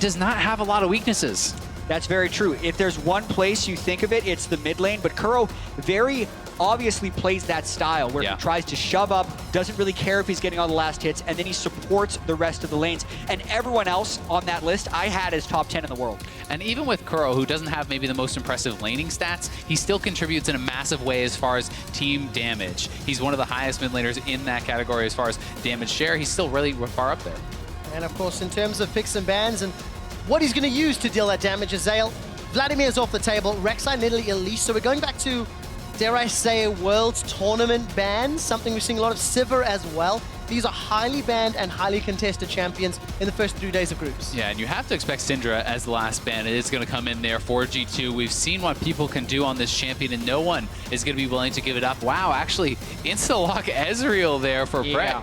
does not have a lot of weaknesses. That's very true. If there's one place you think of it, it's the mid lane, but Kuro very obviously plays that style where he tries to shove up, doesn't really care if he's getting all the last hits, and then he supports the rest of the lanes. And everyone else on that list I had as top 10 in the world. And even with Kuro, who doesn't have maybe the most impressive laning stats, he still contributes in a massive way as far as team damage. He's one of the highest mid laners in that category as far as damage share. He's still really far up there. And of course, in terms of picks and bans and what he's going to use to deal that damage, Azael, Vladimir's off the table, Rek'Sai nearly Elise. So we're going back to, dare I say, Worlds tournament bans, something we're seeing a lot of Sivir as well. These are highly banned and highly contested champions in the first 3 days of groups. Yeah, and you have to expect Syndra as the last ban. It is going to come in there for G2. We've seen what people can do on this champion, and no one is going to be willing to give it up. Wow, actually, insta-lock Ezreal there for Prey.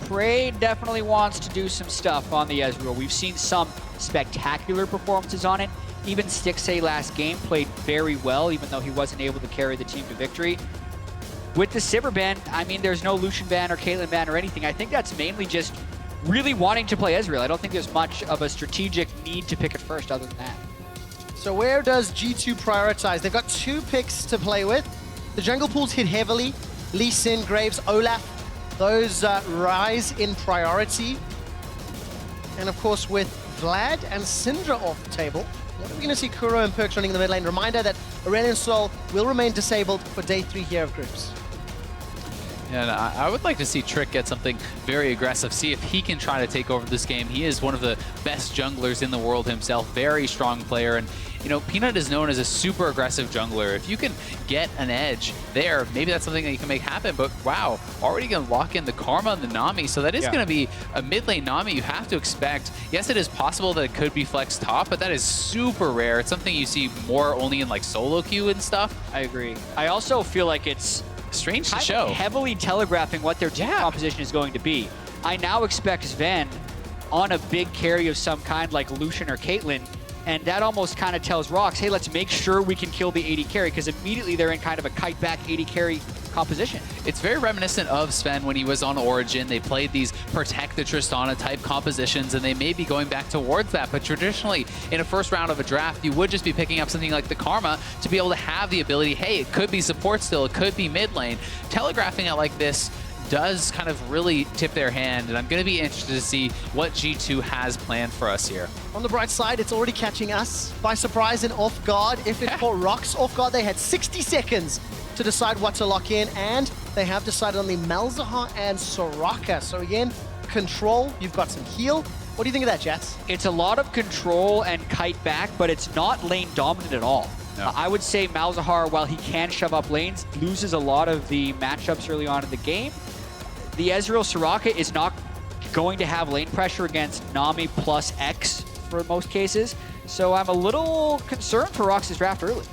Prey definitely wants to do some stuff on the Ezreal. We've seen some spectacular performances on it. Even Stixxay last game played very well, even though he wasn't able to carry the team to victory. With the Sivir ban, I mean, there's no Lucian ban or Caitlyn ban or anything. I think that's mainly just really wanting to play Ezreal. I don't think there's much of a strategic need to pick it first other than that. So where does G2 prioritize? They've got 2 picks to play with. The jungle pools hit heavily. Lee Sin, Graves, Olaf, those rise in priority. And of course, with Vlad and Syndra off the table, what are we going to see Kuro and PerkZ running in the mid lane? Reminder that Aurelion Sol will remain disabled for day 3 here of groups. And I would like to see Trick get something very aggressive, see if he can try to take over this game. He is one of the best junglers in the world himself, very strong player. And, you know, Peanut is known as a super aggressive jungler. If you can get an edge there, maybe that's something that you can make happen. But wow, already going to lock in the Karma and the Nami. So that is going to be a mid lane Nami you have to expect. Yes, it is possible that it could be flex top, but that is super rare. It's something you see more only in like solo queue and stuff. I agree. I also feel like it's strange to show. Heavily telegraphing what their team composition is going to be. I now expect Zven on a big carry of some kind like Lucian or Caitlyn, and that almost kind of tells Rox, hey, let's make sure we can kill the AD carry, because immediately they're in kind of a kite back AD carry composition. It's very reminiscent of Zven when he was on Origin. They played these protect the Tristana type compositions, and they may be going back towards that. But traditionally, in a first round of a draft, you would just be picking up something like the Karma to be able to have the ability, hey, it could be support still, it could be mid lane. Telegraphing it like this does kind of really tip their hand, and I'm going to be interested to see what G2 has planned for us here. On the bright side, it's already catching us by surprise and off guard. If it caught Rox off guard, they had 60 seconds to decide what to lock in, and they have decided on the Malzahar and Soraka. So again, control, you've got some heal. What do you think of that, Jatt? It's a lot of control and kite back, but it's not lane dominant at all. No. I would say Malzahar, while he can shove up lanes, loses a lot of the matchups early on in the game. The Ezreal Soraka is not going to have lane pressure against Nami plus X for most cases, so I'm a little concerned for Rox's draft early.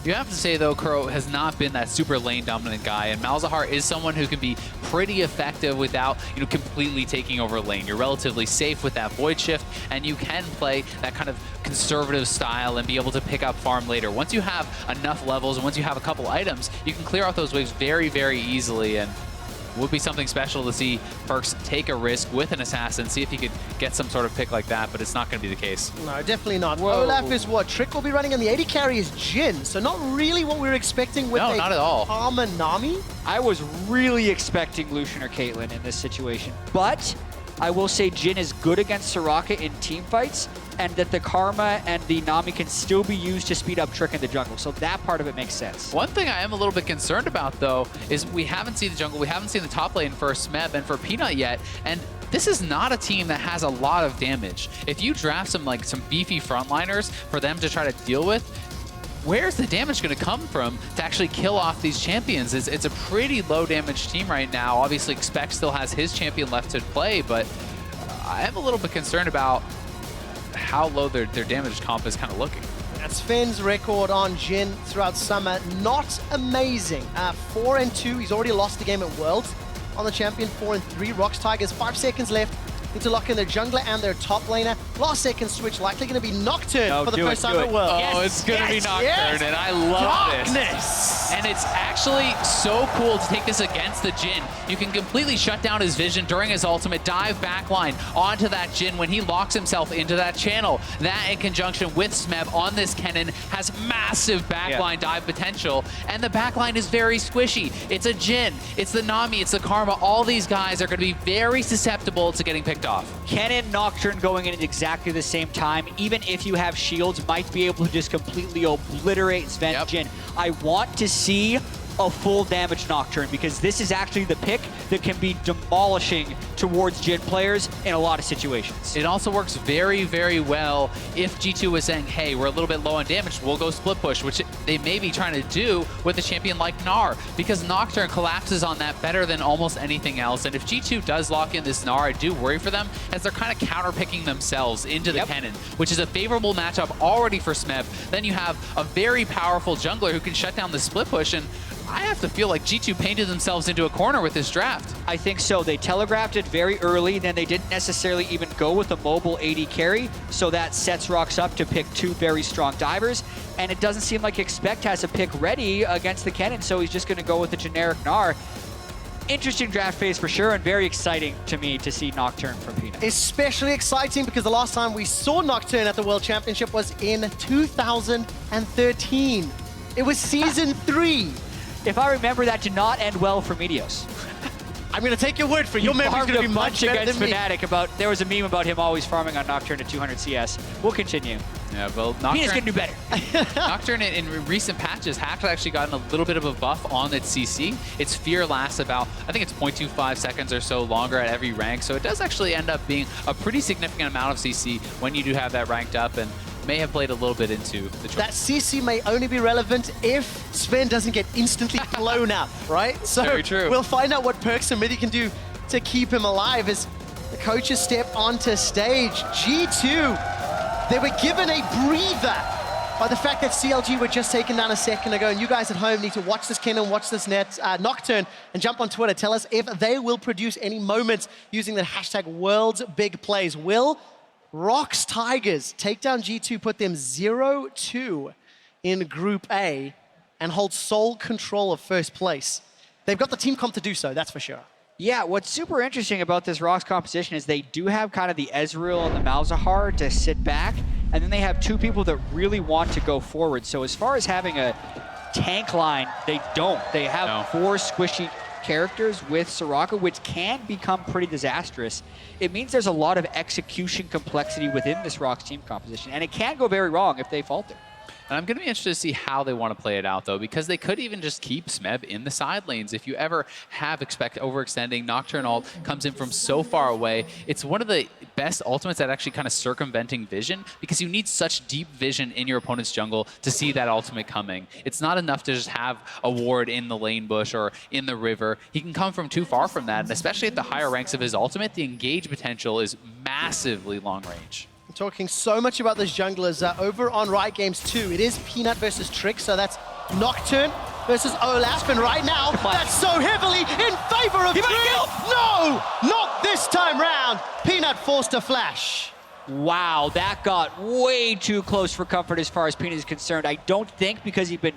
You have to say, though, Kuro has not been that super lane-dominant guy, and Malzahar is someone who can be pretty effective without, you know, completely taking over lane. You're relatively safe with that Void Shift, and you can play that kind of conservative style and be able to pick up farm later. Once you have enough levels and once you have a couple items, you can clear out those waves very, very easily, and would be something special to see PerkZ take a risk with an assassin, see if he could get some sort of pick like that, but it's not going to be the case. No, definitely not. Whoa. Olaf is what Trick will be running, and the AD carry is Jhin, so not really what we were expecting with not at all. Karma Nami. I was really expecting Lucian or Caitlyn in this situation, but I will say Jhin is good against Soraka in team fights, and that the Karma and the Nami can still be used to speed up Trick in the jungle. So that part of it makes sense. One thing I am a little bit concerned about, though, is we haven't seen the jungle, we haven't seen the top lane for Smeb and for Peanut yet, and this is not a team that has a lot of damage. If you draft some beefy frontliners for them to try to deal with, where's the damage going to come from to actually kill off these champions? It's a pretty low damage team right now. Obviously, Spec still has his champion left to play, but I am a little bit concerned about how low their damage comp is kind of looking. That's Finn's record on Jhin throughout summer. Not amazing. 4-2. He's already lost the game at Worlds on the champion. 4-3. Rox Tigers, 5 seconds left. Need to lock in their jungler and their top laner. Last second switch likely going to be Nocturne No, for the do it, first do time it. at Worlds. Oh, Yes, it's going to be yes, Nocturne, yes. and I love Darkness. this. And it's actually so cool to take this against the Jhin. You can completely shut down his vision during his ultimate, dive backline onto that Jhin when he locks himself into that channel. That in conjunction with Smeb on this Kennen has massive backline dive potential, and the backline is very squishy. It's a Jhin, it's the Nami, it's the Karma. All these guys are going to be very susceptible to getting picked off. Kennen, Nocturne going in at exactly the same time, even if you have shields, might be able to just completely obliterate Zven Jhin. I want to see a full damage Nocturne because this is actually the pick that can be demolishing towards Jhin players in a lot of situations. It also works very, very well if G2 was saying, hey, we're a little bit low on damage, we'll go split push, which they may be trying to do with a champion like Gnar, because Nocturne collapses on that better than almost anything else. And if G2 does lock in this Gnar, I do worry for them as they're kind of counter-picking themselves into the Kennen, which is a favorable matchup already for Smeb. Then you have a very powerful jungler who can shut down the split push, and I have to feel like G2 painted themselves into a corner with this draft. I think so. They telegraphed it very early, then they didn't necessarily even go with a mobile AD carry, so that sets Rox up to pick two very strong divers, and it doesn't seem like Expect has a pick ready against the Kennen, so he's just going to go with the generic Gnar. Interesting draft phase for sure, and very exciting to me to see Nocturne from Peanut. Especially exciting because the last time we saw Nocturne at the World Championship was in 2013. It was season 3. If I remember, that did not end well for Meteos. I'm going to take your word for it. Your memory's going to be much better against than me. Fnatic about, there was a meme about him always farming on Nocturne at 200 CS. We'll continue. Yeah, well, Peanut's going to do better. Nocturne in recent patches has actually gotten a little bit of a buff on its CC. Its fear lasts about, I think it's 0.25 seconds or so longer at every rank, so it does actually end up being a pretty significant amount of CC when you do have that ranked up, and may have played a little bit into the choice. That CC may only be relevant if Zven doesn't get instantly blown up, right? So very true. We'll find out what PerkZ and Mithy can do to keep him alive as the coaches step onto stage. G2, they were given a breather by the fact that CLG were just taken down a second ago, and you guys at home need to watch this Kennen, watch this Nocturne, and jump on Twitter. Tell us if they will produce any moments using the hashtag #WorldsBigPlays. Will Rox Tigers take down G2, put them 0-2 in Group A, and hold sole control of first place? They've got the team comp to do so, that's for sure. Yeah, what's super interesting about this Rox composition is they do have kind of the Ezreal and the Malzahar to sit back, and then they have two people that really want to go forward. So as far as having a tank line, they don't. They have 4 squishy characters with Soraka, which can become pretty disastrous. It means there's a lot of execution complexity within this Rox team composition, and it can go very wrong if they falter. And I'm going to be interested to see how they want to play it out, though, because they could even just keep Smeb in the side lanes. If you ever have overextending, Nocturne ult comes in from so far away. It's one of the best ultimates at actually kind of circumventing vision, because you need such deep vision in your opponent's jungle to see that ultimate coming. It's not enough to just have a ward in the lane bush or in the river. He can come from too far from that, and especially at the higher ranks of his ultimate, the engage potential is massively long range. Talking so much about those junglers over on Riot Games 2. It is Peanut versus Trick, so that's Nocturne versus Olaf, and right now, that's so heavily in favor of Trick. No, not this time round. Peanut forced a flash. Wow, that got way too close for comfort as far as Peanut is concerned. I don't think because he'd been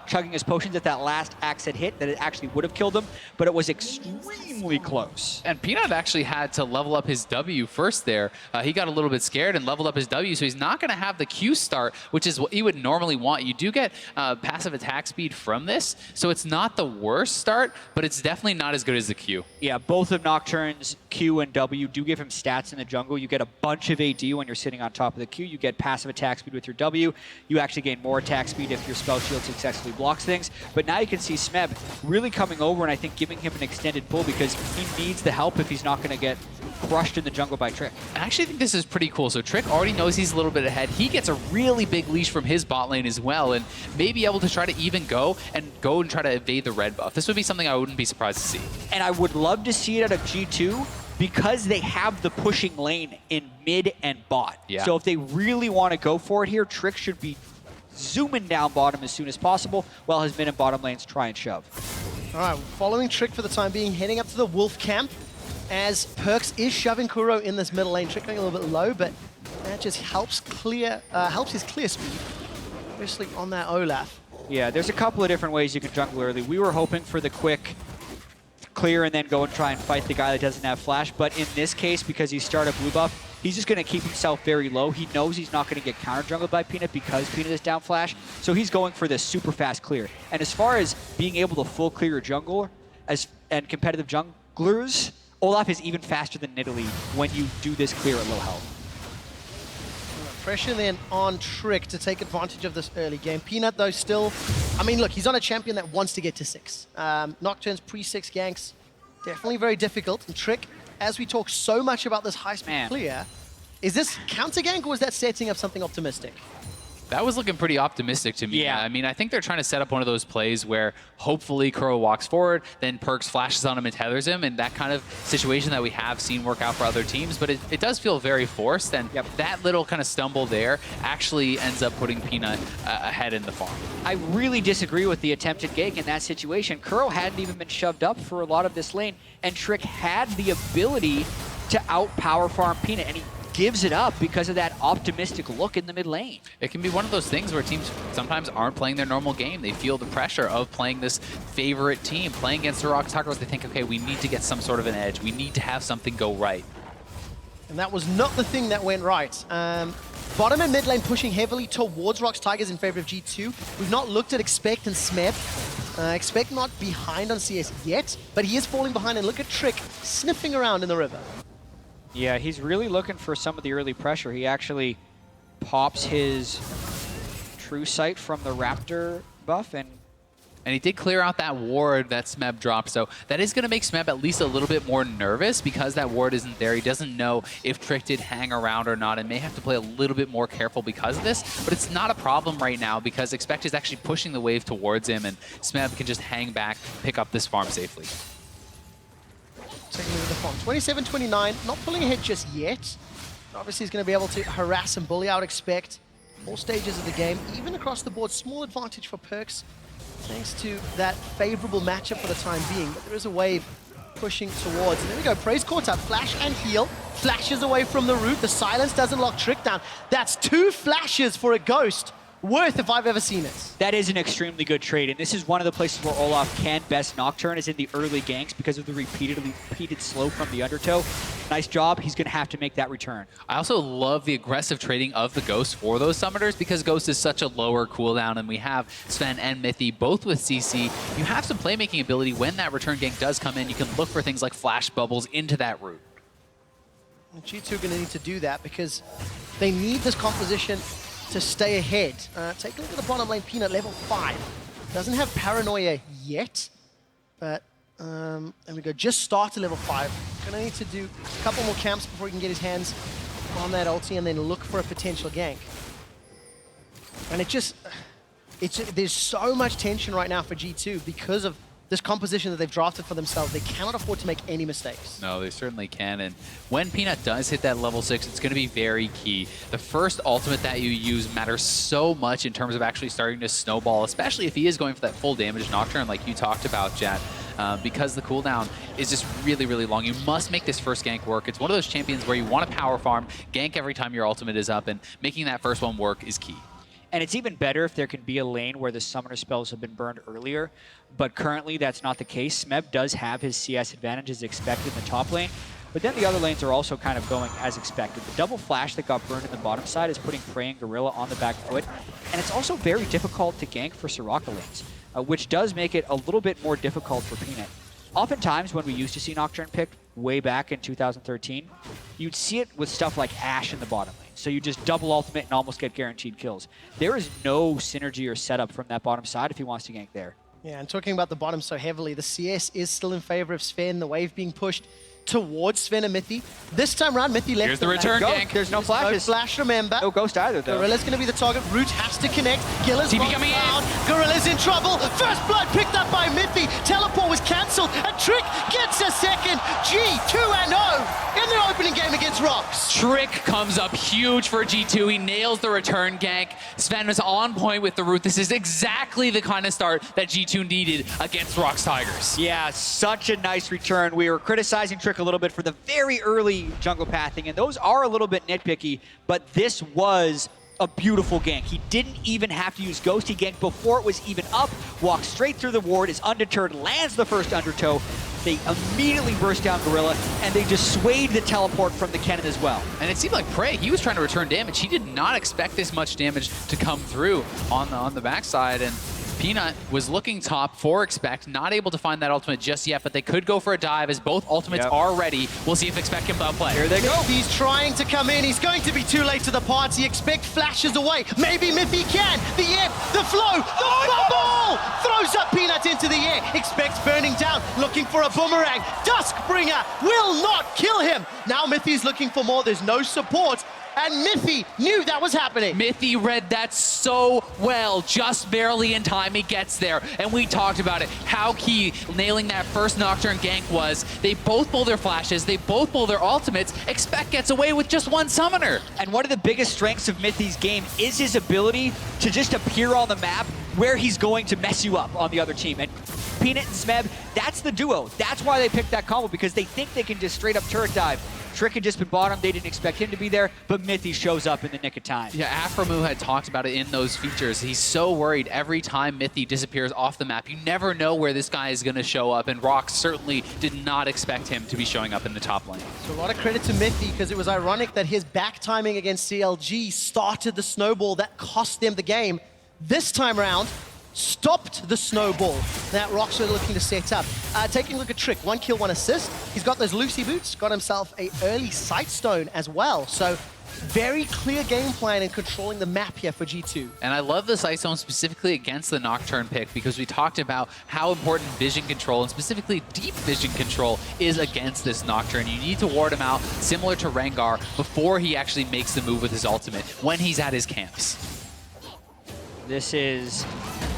chugging his potions at that last axe hit that it actually would have killed him, but it was extremely close. And Peanut actually had to level up his W first there. He got a little bit scared and leveled up his W, so he's not going to have the Q start, which is what he would normally want. You do get passive attack speed from this, so it's not the worst start, but it's definitely not as good as the Q. Yeah, both of Nocturne's Q and W do give him stats in the jungle. You get a bunch of AD when you're sitting on top of the Q. You get passive attack speed with your W. You actually gain more attack speed if your spell shield successfully blocks things. But now you can see Smeb really coming over and I think giving him an extended pull because he needs the help if he's not going to get crushed in the jungle by Trick. I actually think this is pretty cool. So Trick already knows he's a little bit ahead. He gets a really big leash from his bot lane as well, and may be able to try to even go and try to evade the red buff. This would be something I wouldn't be surprised to see. And I would love to see it out of G2 because they have the pushing lane in mid and bot. Yeah. So if they really want to go for it here, Trick should be zooming down bottom as soon as possible while his mid and bottom lanes try and shove. All right, following Trick for the time being, heading up to the Wolf camp as PerkZ is shoving Kuro in this middle lane. Trick going a little bit low, but That just helps his clear speed, especially on that Olaf. Yeah, there's a couple of different ways you can jungle early. We were hoping for the quick clear and then go and try and fight the guy that doesn't have flash, but in this case, because he's started blue buff, he's just going to keep himself very low. He knows he's not going to get counter jungled by Peanut because Peanut is down flash, so he's going for this super fast clear. And as far as being able to full clear your jungle and competitive junglers, Olaf is even faster than Nidalee when you do this clear at low health. Pressure then on Trick to take advantage of this early game. Peanut, though, still... I mean, look, he's on a champion that wants to get to 6. Nocturne's pre-6 ganks, definitely very difficult. And Trick, as we talk so much about this high-speed clear, is this counter gank or is that setting up something optimistic? That was looking pretty optimistic to me. Yeah. I mean, I think they're trying to set up one of those plays where hopefully Kuro walks forward, then PerkZ flashes on him and tethers him, and that kind of situation that we have seen work out for other teams, but it does feel very forced, and that little kind of stumble there actually ends up putting Peanut ahead in the farm. I really disagree with the attempted gank in that situation. Kuro hadn't even been shoved up for a lot of this lane, and Trick had the ability to outpower farm Peanut, and he gives it up because of that optimistic look in the mid lane. It can be one of those things where teams sometimes aren't playing their normal game. They feel the pressure of playing this favorite team, playing against the Rox Tigers. They think, okay, we need to get some sort of an edge. We need to have something go right. And that was not the thing that went right. Bottom and mid lane pushing heavily towards Rox Tigers in favor of G2. We've not looked at Expect and Smeb. Expect not behind on CS yet, but he is falling behind, and look at Trick sniffing around in the river. Yeah, he's really looking for some of the early pressure. He actually pops his True Sight from the Raptor buff, and he did clear out that ward that Smeb dropped, so that is going to make Smeb at least a little bit more nervous because that ward isn't there. He doesn't know if Trick did hang around or not and may have to play a little bit more careful because of this, but it's not a problem right now because Expect is actually pushing the wave towards him, and Smeb can just hang back, pick up this farm safely. Taking over the farm. 27-29, not pulling ahead just yet. Obviously, he's going to be able to harass and bully out Expect all stages of the game, even across the board. Small advantage for PerkZ, thanks to that favorable matchup for the time being. But there is a wave pushing towards. And there we go. Praise caught up. Flash and heal. Flashes away from the root. The silence doesn't lock Trick down. That's 2 flashes for a Ghost. Worth if I've ever seen it. that is an extremely good trade. And this is one of the places where Olaf can best Nocturne is in the early ganks because of the repeated slow from the undertow. Nice job. He's going to have to make that return. I also love the aggressive trading of the Ghost for those summoners because Ghost is such a lower cooldown, and we have Zven and Mithy both with CC. You have some playmaking ability when that return gank does come in. You can look for things like flash bubbles into that route. G2 are going to need to do that because they need this composition to stay ahead. Take a look at the bottom lane. Peanut, level 5. Doesn't have Paranoia yet, but there we go. Just started level 5. Going to need to do a couple more camps before he can get his hands on that ulti and then look for a potential gank. And there's so much tension right now for G2 because of this composition that they've drafted for themselves. They cannot afford to make any mistakes. No, they certainly can. And when Peanut does hit that level 6, it's going to be very key. The first ultimate that you use matters so much in terms of actually starting to snowball, especially if he is going for that full damage Nocturne like you talked about, Jatt. Because the cooldown is just really, really long. You must make this first gank work. It's one of those champions where you want to power farm, gank every time your ultimate is up, and making that first one work is key. And it's even better if there can be a lane where the summoner spells have been burned earlier, but currently that's not the case. Smeb does have his CS advantage as expected in the top lane, but then the other lanes are also kind of going as expected. The double flash that got burned in the bottom side is putting Prey and Gorilla on the back foot, and it's also very difficult to gank for Soraka lanes, which does make it a little bit more difficult for Peanut. Oftentimes when we used to see Nocturne picked way back in 2013, you'd see it with stuff like Ashe in the bottom lane. So you just double ultimate and almost get guaranteed kills. There is no synergy or setup from that bottom side if he wants to gank there. Yeah, and talking about the bottom so heavily, the CS is still in favor of Zven, the wave being pushed towards Zven and Mithy. This time around, Mithy left. Here's the return gank. There's no flashes. No flash, remember. No Ghost either, though. Gorilla's going to be the target. Root has to connect. Gilla's TP coming down. in. Gorilla's in trouble. First blood picked up by Mithy. Teleport was cancelled. And Trick gets a second. G2-0 in their opening game against Rox. Trick comes up huge for G2. He nails the return gank. Zven was on point with the root. This is exactly the kind of start that G2 needed against Rox Tigers. Yeah, such a nice return. We were criticizing Trick Trick a little bit for the very early jungle pathing, and those are a little bit nitpicky, but this was a beautiful gank. He didn't even have to use Ghost. He ganked before it was even up, walked straight through the ward, is undeterred, lands the first undertow. They immediately burst down Gorilla, and they just swayed the teleport from the Kennen as well. And it seemed like Prey, he was trying to return damage. He did not expect this much damage to come through on the backside, and Peanut was looking top for Expect, not able to find that ultimate just yet, but they could go for a dive as both ultimates are ready. We'll see if Expect can outplay. Here they go. He's trying to come in. He's going to be too late to the party. Expect flashes away. Maybe Mithy can. The ebb, the flow, the bubble! Throws up Peanut into the air. Expect's burning down, looking for a boomerang. Duskbringer will not kill him. Now Mithy's looking for more. There's no support. And Mithy knew that was happening. Mithy read that so well, just barely in time he gets there. And we talked about it, how key nailing that first Nocturne gank was. They both pull their flashes, they both pull their ultimates. Expect gets away with just one summoner. And one of the biggest strengths of Mithy's game is his ability to just appear on the map where he's going to mess you up on the other team. And Peanut and Smeb, that's the duo. That's why they picked that combo, because they think they can just straight up turret dive. Trick had just been bottom, they didn't expect him to be there, but Mithy shows up in the nick of time. Yeah, Aframu had talked about it in those features. He's so worried every time Mithy disappears off the map. You never know where this guy is going to show up, and Rox certainly did not expect him to be showing up in the top lane. So a lot of credit to Mithy, because it was ironic that his back timing against CLG started the snowball that cost them the game. This time around, stopped the snowball that Rox were looking to set up. Taking a look at Trick, 1 kill, 1 assist. He's got those Lucy boots, got himself a early Sightstone as well. So very clear game plan and controlling the map here for G2. And I love the Sightstone specifically against the Nocturne pick, because we talked about how important vision control, and specifically deep vision control, is against this Nocturne. You need to ward him out, similar to Rengar, before he actually makes the move with his ultimate, when he's at his camps. This is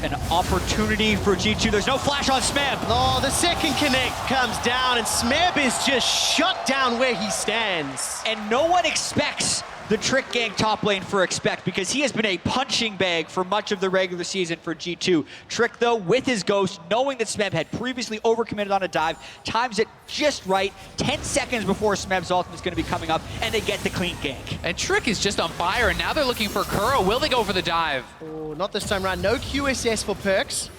an opportunity for G2. There's no flash on Smeb. Oh, the second connect comes down, and Smeb is just shut down where he stands. And no one expects the Trick gank top lane for Expect, because he has been a punching bag for much of the regular season for G2. Trick, though, with his Ghost, knowing that Smeb had previously overcommitted on a dive, times it just right, 10 seconds before Smeb's ultimate is going to be coming up, and they get the clean gank. And Trick is just on fire, and now they're looking for Kuro. Will they go for the dive? Oh, not this time around. No QSS for PerkZ.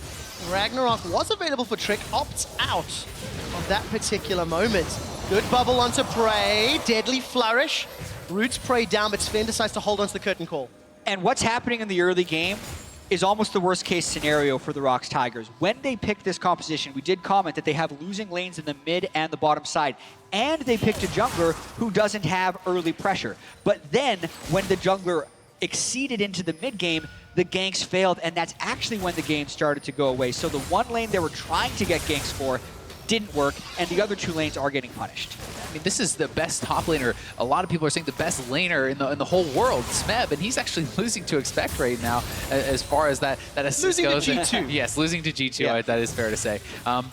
Ragnarok was available for Trick, opts out of that particular moment. Good bubble onto Prey, deadly flourish. Roots Prey down, but Zven decides to hold on to the curtain call. And what's happening in the early game is almost the worst case scenario for the Rox Tigers. When they picked this composition, we did comment that they have losing lanes in the mid and the bottom side. And they picked a jungler who doesn't have early pressure. But then, when the jungler exceeded into the mid game, the ganks failed, and that's actually when the game started to go away. So the one lane they were trying to get ganks for didn't work, and the other 2 lanes are getting punished. I mean, this is the best top laner. A lot of people are saying the best laner in the whole world, Smeb, and he's actually losing to Expect right now as far as that assist goes. Losing to G2. Yes, losing to G2, Yeah. that is fair to say.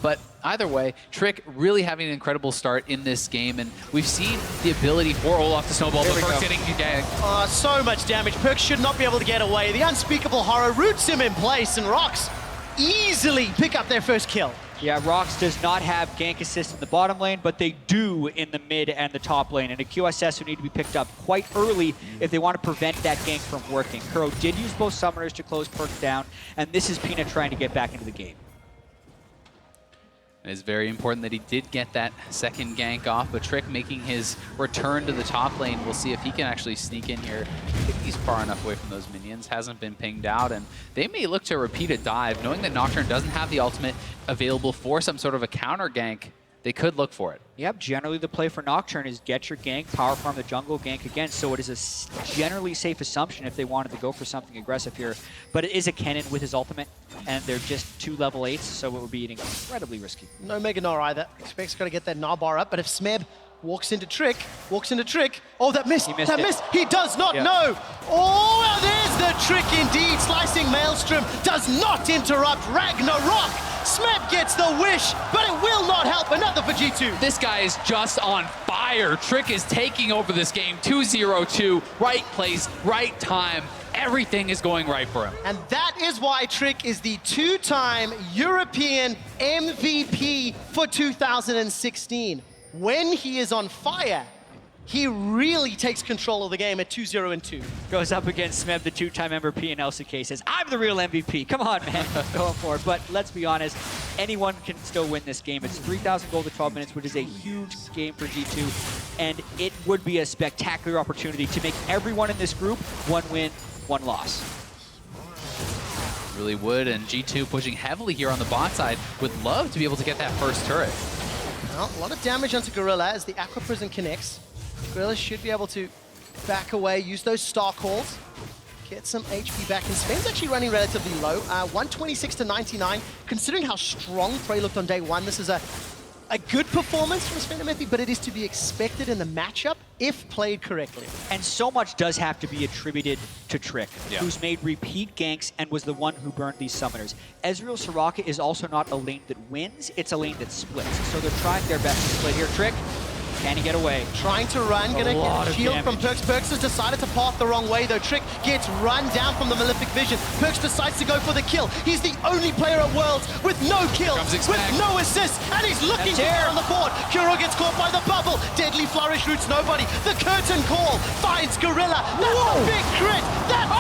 But either way, Trick really having an incredible start in this game, and we've seen the ability for Olaf to snowball the first hitting gang. Oh, so much damage. PerkZ should not be able to get away. The unspeakable horror roots him in place, and Rox easily pick up their first kill. Yeah, Rox does not have gank assist in the bottom lane, but they do in the mid and the top lane. And a QSS who need to be picked up quite early if they want to prevent that gank from working. Kuro did use both summoners to close PerkZ down, and this is Peanut trying to get back into the game. It is very important that he did get that second gank off, but Trick making his return to the top lane. We'll see if he can actually sneak in here. I think he's far enough away from those minions, hasn't been pinged out, and they may look to repeat a dive. Knowing that Nocturne doesn't have the ultimate available for some sort of a counter gank, they could look for it. Yep, generally the play for Nocturne is get your gank, power farm the jungle, gank again, so it is a generally safe assumption if they wanted to go for something aggressive here. But it is a Kennen with his ultimate, and they're just 2 level 8s, so it would be incredibly risky. No Mega Gnar either. Expect's got to get that Gnar bar up, but if Smeb walks into Trick, oh, that missed, He missed. He does not know. Oh, well, there's the trick indeed. Slicing Maelstrom does not interrupt Ragnarok. Smeb gets the wish, but it will not help. Another for G2. This guy is just on fire. Trick is taking over this game. 2-0-2, right place, right time. Everything is going right for him. And that is why Trick is the 2-time European MVP for 2016. when he is on fire, he really takes control of the game at 2-0 and 2. Goes up against Smeb, the two-time MVP in LCK, says, I'm the real MVP. Come on, man. Going for it. But let's be honest, anyone can still win this game. It's 3,000 gold to 12 minutes, which is a huge game for G2. And it would be a spectacular opportunity to make everyone in this group one win, one loss. Really would, and G2 pushing heavily here on the bot side. Would love to be able to get that first turret. Well, a lot of damage onto Gorilla as the Aqua Prison connects. Gorilla should be able to back away, use those star calls, get some HP back. And Sven's actually running relatively low, 126 to 99. Considering how strong Prey looked on day one, this is a good performance from Sven and Mithy, but it is to be expected in the matchup if played correctly. And so much does have to be attributed to Trick, who's made repeat ganks and was the one who burned these summoners. Ezreal Soraka is also not a lane that wins, it's a lane that splits. So they're trying their best to split here. Trick, can he get away? Trying to run, gonna get a shield from PerkZ. PerkZ has decided to path the wrong way though. Trick gets run down from the Malefic Vision. PerkZ decides to go for the kill. He's the only player at Worlds with no kills, with no assists, and he's looking to get on the board. Kuro gets caught by the bubble. Deadly Flourish roots nobody. The curtain call finds Gorilla. That's a big crit. That's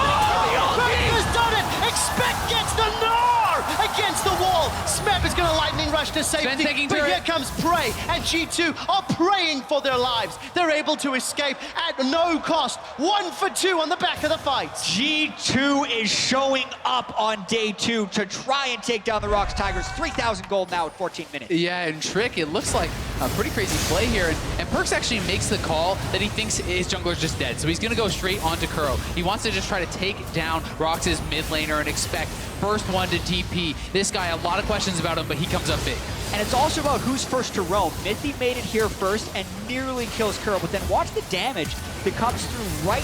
PerkZ has done it. Expect gets the Gnar against the wall. Smeb is gonna lightning rush to safety, but here comes Prey, and G2 are praying for their lives. They're able to escape at no cost. 1 for 2 on the back of the fight. G2 is showing up on day 2 to try and take down the Rox Tigers. 3,000 gold now at 14 minutes. Yeah, and Trick, it looks like a pretty crazy play here. And PerkZ actually makes the call that he thinks his jungler's just dead. So he's going to go straight onto Kuro. He wants to just try to take down Rox's mid laner and expect first one to TP. This guy, a lot of questions about him, but he comes up big. And it's also about who's first to roam. Mithy made it here first and nearly kills Kuro, but then watch the damage that comes through right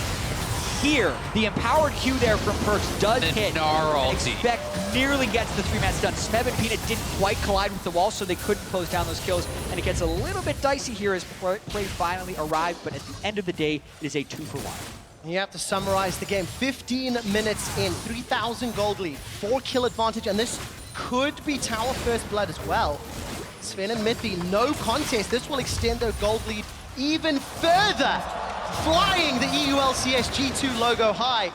here. The empowered Q there from PerkZ does hit. Gnar ulti. Expect nearly gets the 3-man stun. Smeb and Peanut didn't quite collide with the wall, so they couldn't close down those kills. And it gets a little bit dicey here as Prey finally arrived, but at the end of the day, it is a 2-for-1. You have to summarize the game. 15 minutes in, 3,000 gold lead, 4 kill advantage, and this could be tower first blood as well. Sven and Mithy, no contest. This will extend their gold lead even further, flying the EULCS G2 logo high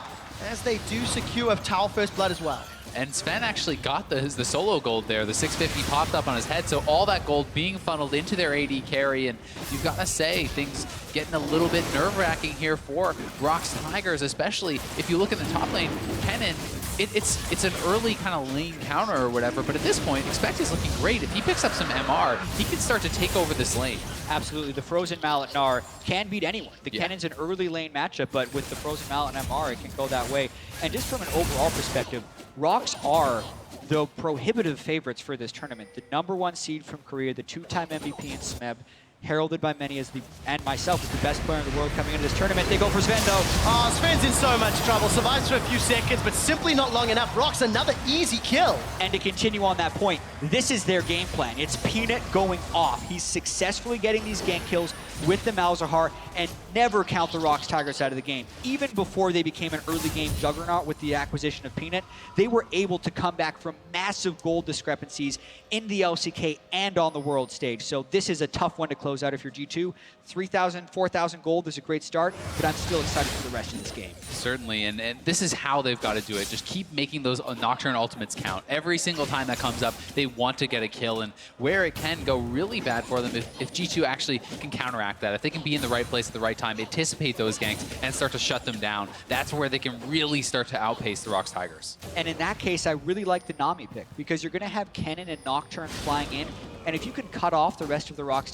as they do secure tower first blood as well. And Sven actually got the solo gold there. The 650 popped up on his head, so all that gold being funneled into their AD carry, and you've got to say, things getting a little bit nerve-wracking here for Rox Tigers, especially if you look at the top lane, Kennen, it's an early kind of lane counter or whatever, but at this point, Expect is looking great. If he picks up some MR, he can start to take over this lane. Absolutely. The Frozen Mallet Gnar can beat anyone. The Kennen's an early lane matchup, but with the Frozen Mallet and MR, it can go that way. And just from an overall perspective, Rox are the prohibitive favorites for this tournament. The #1 seed from Korea, the 2-time MVP in Smeb, heralded by many as and myself as the best player in the world coming into this tournament. They go for Zven though. Oh, Sven's in so much trouble. Survives for a few seconds, but simply not long enough. Rox, another easy kill. And to continue on that point, this is their game plan. It's Peanut going off. He's successfully getting these gank kills with the Malzahar, and never count the Rox Tigers out of the game. Even before they became an early game juggernaut with the acquisition of Peanut, they were able to come back from massive gold discrepancies in the LCK and on the world stage. So this is a tough one to close out if you're G2. 3,000, 4,000 gold is a great start, but I'm still excited for the rest of this game. Certainly, and this is how they've got to do it. Just keep making those Nocturne ultimates count. Every single time that comes up, they want to get a kill, and where it can go really bad for them if G2 actually can counteract that. If they can be in the right place at the right time, anticipate those ganks, and start to shut them down, that's where they can really start to outpace the Rox Tigers. And in that case, I really like the Nami pick, because you're going to have Kennen and Nocturne flying in, and if you can cut off the rest of the Rox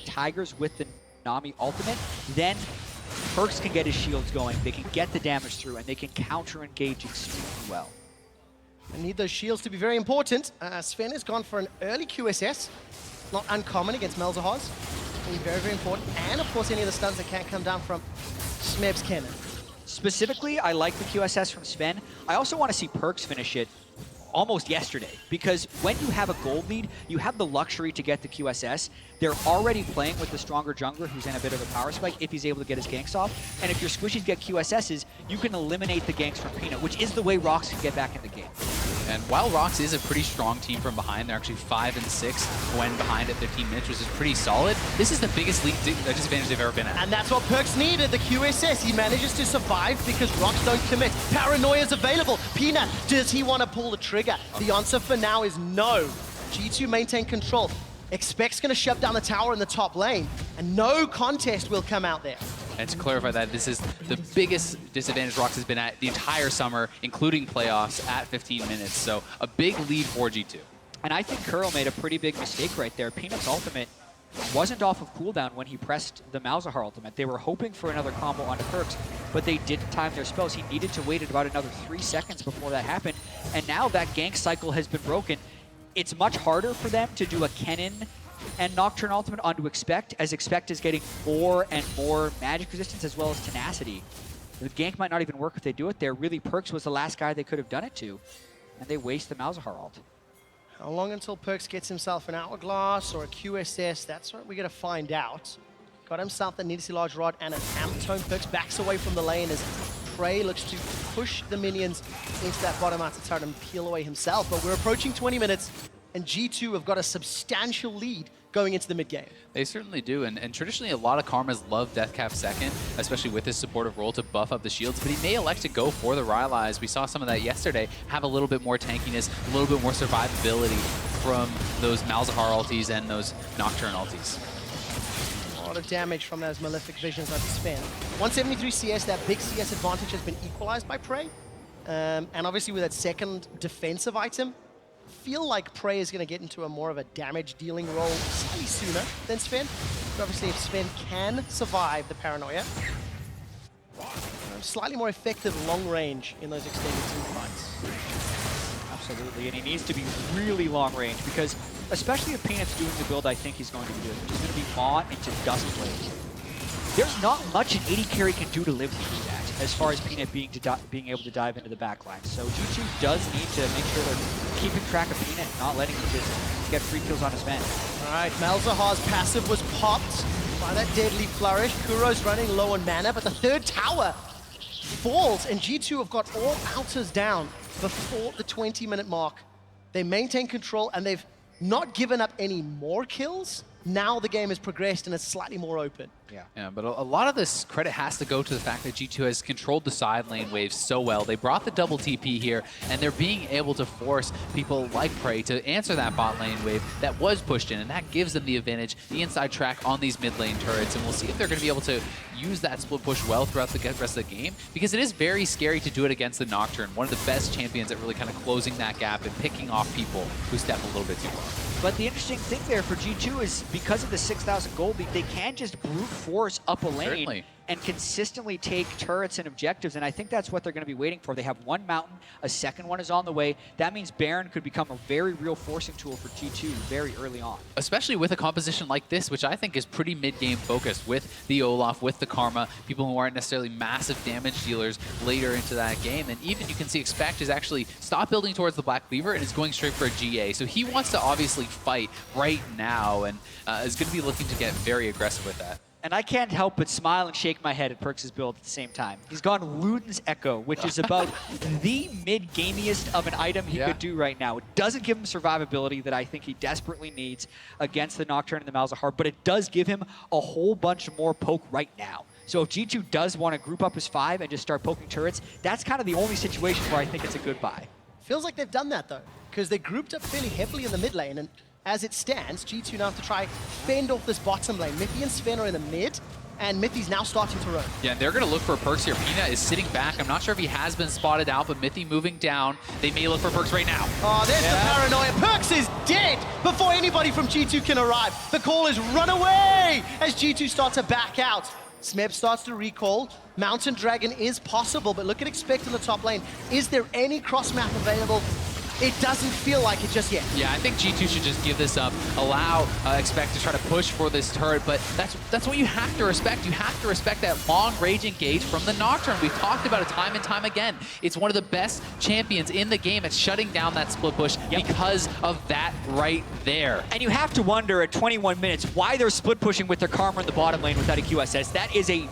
Tigers with the Nami ultimate, then PerkZ can get his shields going, they can get the damage through, and they can counter-engage extremely well. I need those shields to be very important. Sven has gone for an early QSS. Not uncommon against Malzahars. Very, very important. And of course, any of the stuns that can't come down from Smeb's Kennen. Specifically, I like the QSS from Sven. I also want to see PerkZ finish it almost yesterday, because when you have a gold lead, you have the luxury to get the QSS. They're already playing with the stronger jungler who's in a bit of a power spike if he's able to get his ganks off. And if your squishies get QSSs, you can eliminate the ganks from Peanut, which is the way Rox can get back in the game. And while Rox is a pretty strong team from behind, they're actually 5 and 6 when behind at 15 minutes, which is pretty solid. This is the biggest lead disadvantage they've ever been at. And that's what PerkZ needed, the QSS. He manages to survive because Rox don't commit. Paranoia's available. Peanut, does he want to pull the trigger? The answer for now is no. G2 maintain control. Expect's going to shut down the tower in the top lane, and no contest will come out there. And to clarify that, this is the biggest disadvantage Rox has been at the entire summer, including playoffs, at 15 minutes. So a big lead for G2. And I think Kuro made a pretty big mistake right there. Peanut's ultimate wasn't off of cooldown when he pressed the Malzahar ultimate. They were hoping for another combo onto PerkZ, but they didn't time their spells. He needed to wait about another 3 seconds before that happened. And now that gank cycle has been broken. It's much harder for them to do a Kennen and Nocturne ultimate onto Expect, as Expect is getting more and more magic resistance as well as tenacity. The gank might not even work if they do it there. Really, PerkZ was the last guy they could have done it to, and they waste the Malzahar ult. How long until PerkZ gets himself an Hourglass or a QSS? That's what we're going to find out. Got himself the Needlessly Large Rod and an Amp Tone. PerkZ backs away from the lane as Prey looks to push the minions into that bottom outer turret and peel away himself. But we're approaching 20 minutes, and G2 have got a substantial lead going into the mid game. They certainly do, and traditionally a lot of Karmas love Deathcap second, especially with his supportive role to buff up the shields, but he may elect to go for the Rylai's. We saw some of that yesterday, have a little bit more tankiness, a little bit more survivability from those Malzahar ultis and those Nocturne ultis. A lot of damage from those Malefic Visions at the spin. 173 CS, that big CS advantage has been equalized by Prey. And obviously with that second defensive item, feel like Prey is going to get into a more of a damage dealing role slightly sooner than Zven. But obviously if Zven can survive the Paranoia, slightly more effective long range in those extended team fights. Absolutely, and he needs to be really long range because, especially if Peanut's doing the build I think he's going to be doing, which is going to be Maw into Dust Blade. There's not much an AD carry can do to live through that, as far as Peanut being able to dive into the backline. So G2 does need to make sure they're keeping track of Peanut and not letting him just get free kills on his men. All right, Malzahar's passive was popped by that Deadly Flourish. Kuro's running low on mana, but the third tower falls, and G2 have got all outers down before the 20-minute mark. They maintain control, and they've not given up any more kills. Now the game has progressed and it's slightly more open. Yeah, but a lot of this credit has to go to the fact that G2 has controlled the side lane waves so well. They brought the double TP here, and they're being able to force people like Prey to answer that bot lane wave that was pushed in, and that gives them the advantage, the inside track on these mid lane turrets, and we'll see if they're going to be able to use that split push well throughout the rest of the game, because it is very scary to do it against the Nocturne, one of the best champions at really kind of closing that gap and picking off people who step a little bit too far. But the interesting thing there for G2 is because of the 6,000 gold lead, they can just brute force up a lane. Certainly. And consistently take turrets and objectives, and I think that's what they're going to be waiting for. They have one mountain, a second one is on the way. That means Baron could become a very real forcing tool for G2 very early on. Especially with a composition like this, which I think is pretty mid-game focused with the Olaf, with the Karma, people who aren't necessarily massive damage dealers later into that game. And even you can see Expect is actually stopped building towards the Black Cleaver and is going straight for a GA. So he wants to obviously fight right now and is going to be looking to get very aggressive with that. And I can't help but smile and shake my head at PerkZ's build at the same time. He's gone Luden's Echo, which is about the mid-gamiest of an item he could do right now. It doesn't give him survivability that I think he desperately needs against the Nocturne and the Malzahar, but it does give him a whole bunch more poke right now. So if G2 does want to group up his 5 and just start poking turrets, that's kind of the only situation where I think it's a good buy. Feels like they've done that though, because they grouped up fairly heavily in the mid lane, and as it stands, G2 now have to try fend off this bottom lane. Mithy and Zven are in the mid, and Mithy's now starting to roam. Yeah, and they're going to look for PerkZ here. Peanut is sitting back. I'm not sure if he has been spotted out, but Mithy moving down. They may look for PerkZ right now. Oh, there's the paranoia. PerkZ is dead before anybody from G2 can arrive. The call is run away as G2 start to back out. Smeb starts to recall. Mountain Dragon is possible, but look at Expect in the top lane. Is there any cross map available? It doesn't feel like it just yet. Yeah, I think G2 should just give this up, allow Expect to try to push for this turret, but that's what you have to respect. You have to respect that long-range engage from the Nocturne. We've talked about it time and time again. It's one of the best champions in the game at shutting down that split push because of that right there. And you have to wonder at 21 minutes why they're split pushing with their Karma in the bottom lane without a QSS. That is a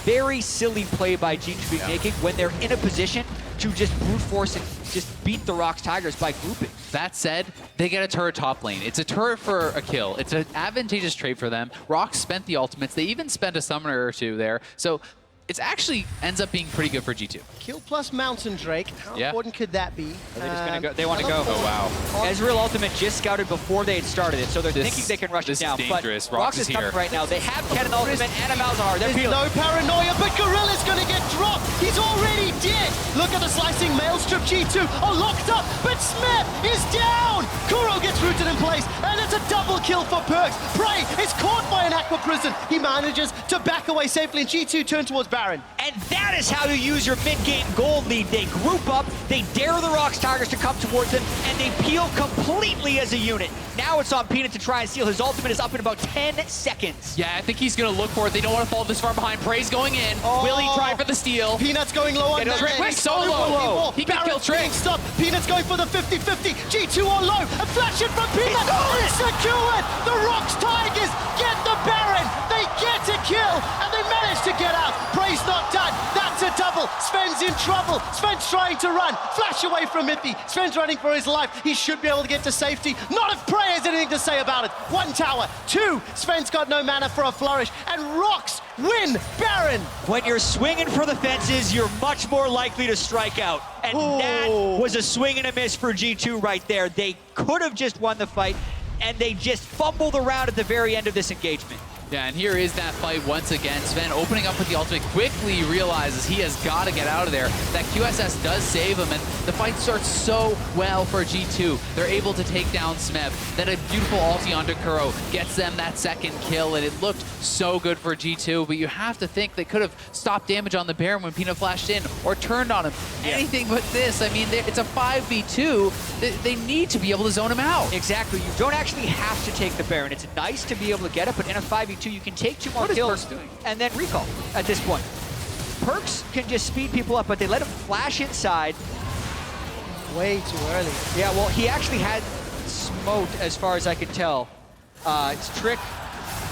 very silly play by G2 making when they're in a position to just brute force and just beat the Rox Tigers by grouping. That said, they get a turret top lane. It's a turret for a kill. It's an advantageous trade for them. Rox spent the ultimates. They even spent a summoner or two there. So it actually ends up being pretty good for G2. Kill plus Mountain Drake. How important could that be? Are they just gonna go? They want to go. Oh, wow. Ezreal ultimate just scouted before they had started it, so they're thinking they can rush it down. This is dangerous. But Rox is coming right now. They have Kennen ultimate and a Malzahar. They're peeling. No paranoia, but Gorilla's gonna get dropped. He's already dead. Look at the slicing maelstrom. G2 are locked up, but Smeb is down. Kuro gets rooted in place, and it's a double kill for PerkZ. Prey is caught by an Aqua Prison. He manages to back away safely, and G2 turn towards Baron. And that is how you use your mid-game gold lead. They group up, they dare the Rox Tigers to come towards them, and they peel completely as a unit. Now it's on Peanut to try and steal. His ultimate is up in about 10 seconds. Yeah, I think he's going to look for it. They don't want to fall this far behind. Prey's going in. Will he try for the steal? Peanut's going low on that. Trick solo. He can kill Trick. Stop. Peanut's going for the 50-50. G2 on low. A flash it from Peanut. It's secured. The Rox Tigers get the Baron. They get a kill, and they manage to get out. Prey's not done. That's a double. Sven's in trouble. Sven's trying to run. Flash away from Mithy. Sven's running for his life. He should be able to get to safety. Not if Prey has anything to say about it. 1 tower. 2. Sven's got no mana for a flourish. And Rox win Baron. When you're swinging for the fences, you're much more likely to strike out. And that was a swing and a miss for G2 right there. They could have just won the fight, and they just fumbled around at the very end of this engagement. Yeah, and here is that fight once again. Sven opening up with the ultimate, quickly realizes he has got to get out of there. That QSS does save him, and the fight starts so well for G2. They're able to take down Smeb. Then a beautiful ulti onto Kuro gets them that second kill, and it looked so good for G2, but you have to think they could have stopped damage on the Baron when Peanut flashed in, or turned on him. Yeah. Anything but this. I mean, it's a 5v2. They need to be able to zone him out. Exactly. You don't actually have to take the Baron. It's nice to be able to get it, but in a 5v2, you can take 2 more kills and then recall at this point. PerkZ can just speed people up, but they let him flash inside. Way too early. Yeah, well, he actually had smoked as far as I could tell. Trick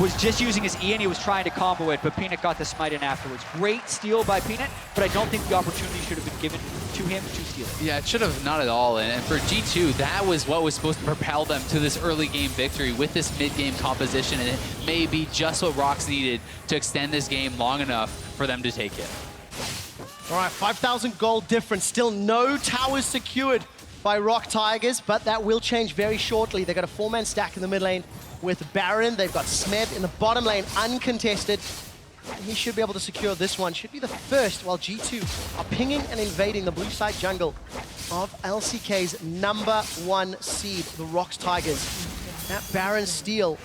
was just using his E and he was trying to combo it, but Peanut got the smite in afterwards. Great steal by Peanut, but I don't think the opportunity should have been given to him to steal it. Yeah, it should have not at all. And for G2, that was what was supposed to propel them to this early game victory with this mid-game composition, and it may be just what Rox needed to extend this game long enough for them to take it. All right, 5,000 gold difference. Still no towers secured by Rox Tigers, but that will change very shortly. They got a 4-man stack in the mid lane with Baron. They've got Smeb in the bottom lane, uncontested. He should be able to secure this one. Should be the first, while G2 are pinging and invading the blue side jungle of LCK's #1 seed, the Rox Tigers. That Baron steal,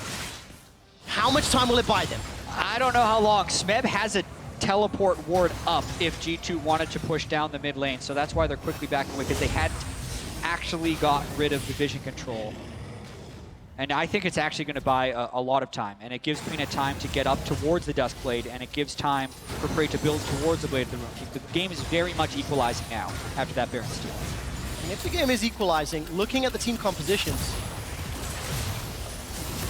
how much time will it buy them? I don't know how long. Smeb has a teleport ward up if G2 wanted to push down the mid lane, so that's why they're quickly backing away, because they hadn't actually gotten rid of the vision control. And I think it's actually going to buy a lot of time, and it gives Peanut time to get up towards the Dusk Blade, and it gives time for Prey to build towards the Blade of the Rune. The game is very much equalizing now after that Baron steal. And if the game is equalizing, looking at the team compositions,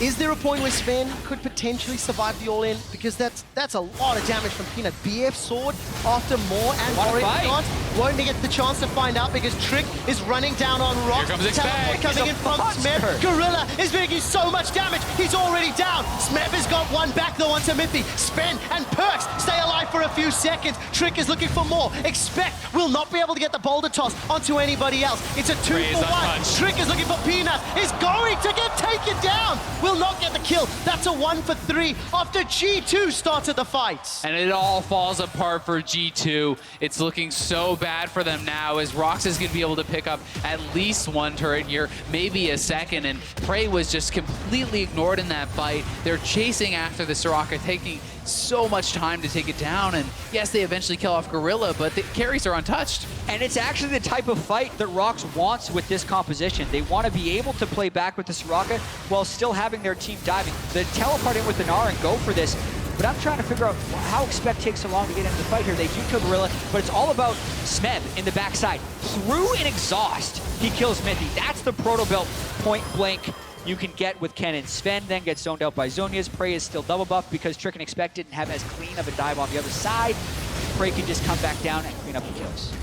is there a point where Zven could potentially survive the all-in? Because that's a lot of damage from Peanut. BF sword after more, and Warrior won't get the chance to find out because Trick is running down on Rox. Here comes Expect. Coming in from Smeb. Gorilla is making so much damage. He's already down. Smeb has got one back though onto Mithy. Sven and PerkZ stay alive for a few seconds. Trick is looking for more. Expect will not be able to get the boulder toss onto anybody else. It's a 2-for-1. Trick is looking for Peanut. Is going to get taken down. Will not get the kill. That's a 1-for-3 after G2 started the fight. And it all falls apart for G2. It's looking so bad for them now as Rox is going to be able to pick up at least one turret here, maybe a second, and Prey was just completely ignored in that fight. They're chasing after the Soraka, taking so much time to take it down, and yes, they eventually kill off Gorilla, but the carries are untouched. And it's actually the type of fight that Rox wants with this composition. They want to be able to play back with the Soraka while still having their team diving. They teleport in with the Gnar and go for this, but I'm trying to figure out how Expect takes so long to get into the fight here. They do kill Gorilla, but it's all about Smeb in the backside. Through an exhaust, he kills Mithy. That's the proto belt point blank you can get with Kennen. Zven then gets zoned out by Zhonya's. Prey is still double buffed because Trick and Expect didn't have as clean of a dive on the other side. Prey can just come back down and clean up the kills.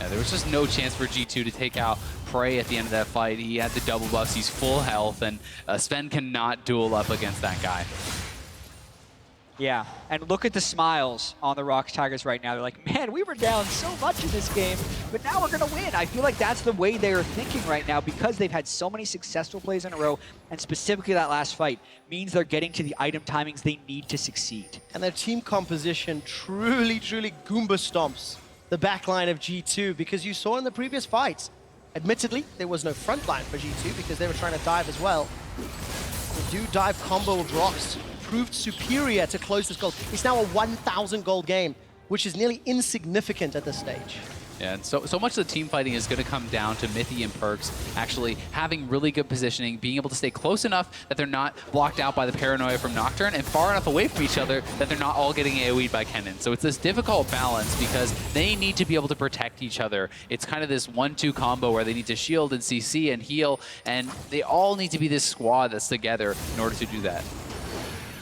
Yeah, there was just no chance for G2 to take out Prey at the end of that fight. He had the double buffs, he's full health, and Zven cannot duel up against that guy. Yeah, and look at the smiles on the Rox Tigers right now. They're like, man, we were down so much in this game, but now we're going to win. I feel like that's the way they are thinking right now because they've had so many successful plays in a row, and specifically that last fight means they're getting to the item timings they need to succeed. And their team composition truly Goomba stomps the backline of G2 because you saw in the previous fights, admittedly, there was no front line for G2 because they were trying to dive as well. The do dive combo of Rox proved superior to close this goal. It's now a 1,000 gold game, which is nearly insignificant at this stage. Yeah, and so much of the team fighting is going to come down to Mithy and PerkZ actually having really good positioning, being able to stay close enough that they're not blocked out by the paranoia from Nocturne, and far enough away from each other that they're not all getting AoE'd by Kennen. So it's this difficult balance because they need to be able to protect each other. It's kind of this 1-2 combo where they need to shield and CC and heal, and they all need to be this squad that's together in order to do that.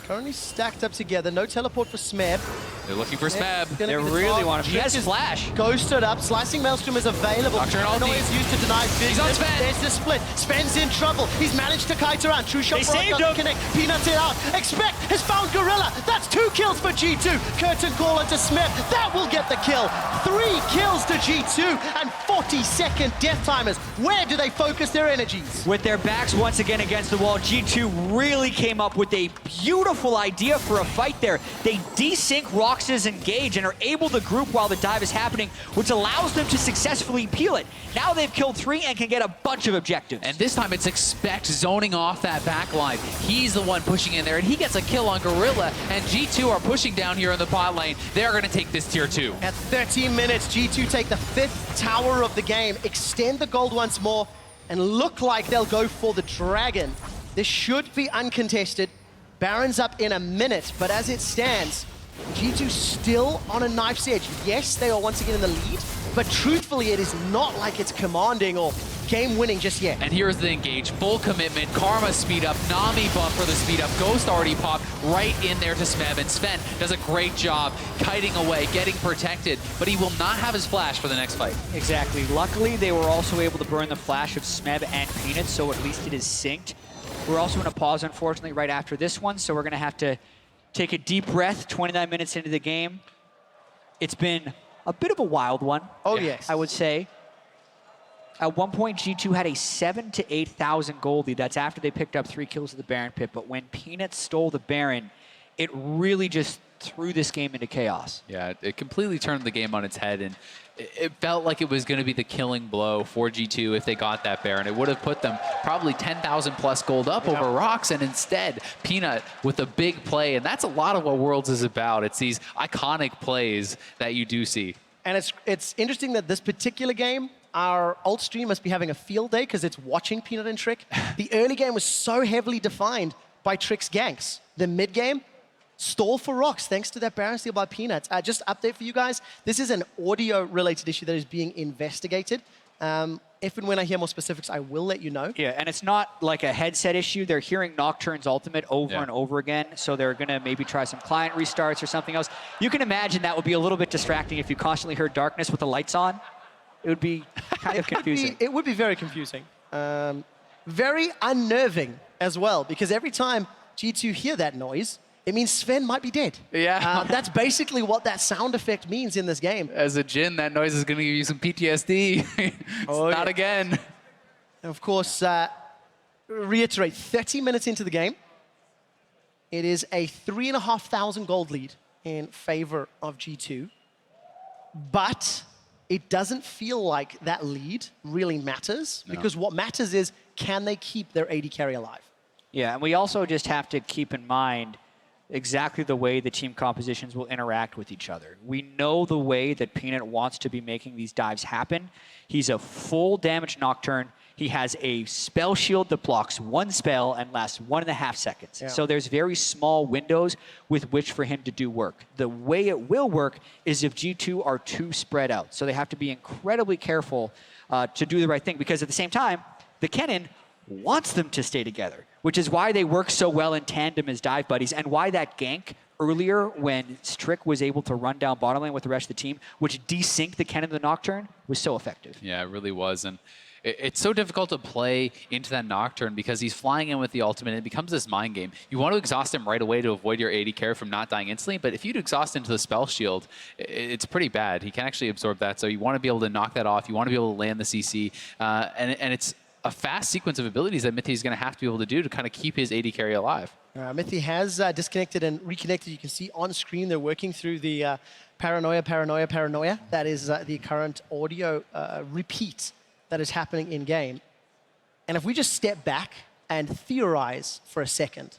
Currently stacked up together. No teleport for Smeb. They're looking for Smeb. They really want him. He has flash. Ghosted up. Slicing Maelstrom is available. Nocturne ulti. Is used to deny vision. He's on Zven. There's the split. Zven's in trouble. He's managed to kite around. True shot. They saved him. Connect. Peanuts it out. Expect has found Gorilla. That's 2 kills for G2. Curtain caller to Smeb. That will get the kill. 3 kills to G2 and 40-second death timers. Where do they focus their energies? With their backs once again against the wall, G2 really came up with a beautiful idea for a fight there. They desync Rox's engage and are able to group while the dive is happening, which allows them to successfully peel it. Now they've killed 3 and can get a bunch of objectives. And this time it's Expect zoning off that back line. He's the one pushing in there, and he gets a kill on Gorilla, and G2 are pushing down here in the bot lane. They're going to take this tier 2. At 13 minutes, G2 take the 5th tower of the game, extend the gold once more, and look like they'll go for the dragon. This should be uncontested. Baron's up in a minute, but as it stands, G2 still on a knife's edge. Yes, they are once again in the lead, but truthfully, it is not like it's commanding or game-winning just yet. And here's the engage, full commitment, Karma speed up, Nami buff for the speed up, Ghost already popped right in there to Smeb, and Zven does a great job kiting away, getting protected, but he will not have his flash for the next fight. Exactly. Luckily, they were also able to burn the flash of Smeb and Peanuts, so at least it is synced. We're also in a pause, unfortunately, right after this one, so we're going to have to take a deep breath 29 minutes into the game. It's been a bit of a wild one. Oh, yes. I would say. At one point, G2 had a 7,000 to 8,000 gold lead. That's after they picked up 3 kills of the Baron pit. But when Peanuts stole the Baron, it really just threw this game into chaos. Yeah, it completely turned the game on its head, and it felt like it was going to be the killing blow for G2 if they got that Baron. It would have put them probably 10,000 plus gold up over Rox, and instead, Peanut with a big play, and that's a lot of what Worlds is about. It's these iconic plays that you do see. And it's interesting that this particular game, our alt stream must be having a field day because it's watching Peanut and Trick. The early game was so heavily defined by Trick's ganks. The mid game, stall for Rox, thanks to that Baron steal by Peanuts. Just update for you guys, this is an audio-related issue that is being investigated. If and when I hear more specifics, I will let you know. Yeah, and it's not like a headset issue. They're hearing Nocturne's ultimate over and over again, so they're going to maybe try some client restarts or something else. You can imagine that would be a little bit distracting if you constantly heard darkness with the lights on. It would be kind of confusing. It would be very confusing. Very unnerving as well, because every time G2 hear that noise, it means Zven might be dead. Yeah. That's basically what that sound effect means in this game. As a Jhin, that noise is going to give you some PTSD. Not again. And of course, reiterate, 30 minutes into the game, it is a 3,500 gold lead in favor of G2. But it doesn't feel like that lead really matters, because what matters is, can they keep their AD carry alive? Yeah, and we also just have to keep in mind exactly the way the team compositions will interact with each other. We know the way that Peanut wants to be making these dives happen. He's a full damage Nocturne. He has a spell shield that blocks 1 spell and lasts 1.5 seconds. So there's very small windows with which for him to do work. The way it will work is if G2 are too spread out. So they have to be incredibly careful to do the right thing, because at the same time, the Kennen wants them to stay together, which is why they work so well in tandem as dive buddies, and why that gank earlier when Strick was able to run down bottom lane with the rest of the team, which desynced the Kennen and the Nocturne, was so effective. Yeah, it really was. And it's so difficult to play into that Nocturne because he's flying in with the ultimate and it becomes this mind game. You want to exhaust him right away to avoid your AD carry from not dying instantly, but if you exhaust into the spell shield, it's pretty bad. He can actually absorb that, so you want to be able to knock that off. You want to be able to land the CC, and it's a fast sequence of abilities that Mithy is going to have to be able to do to kind of keep his AD carry alive. Mithy has disconnected and reconnected. You can see on screen they're working through the paranoia. That is the current audio repeat that is happening in-game. And if we just step back and theorize for a second,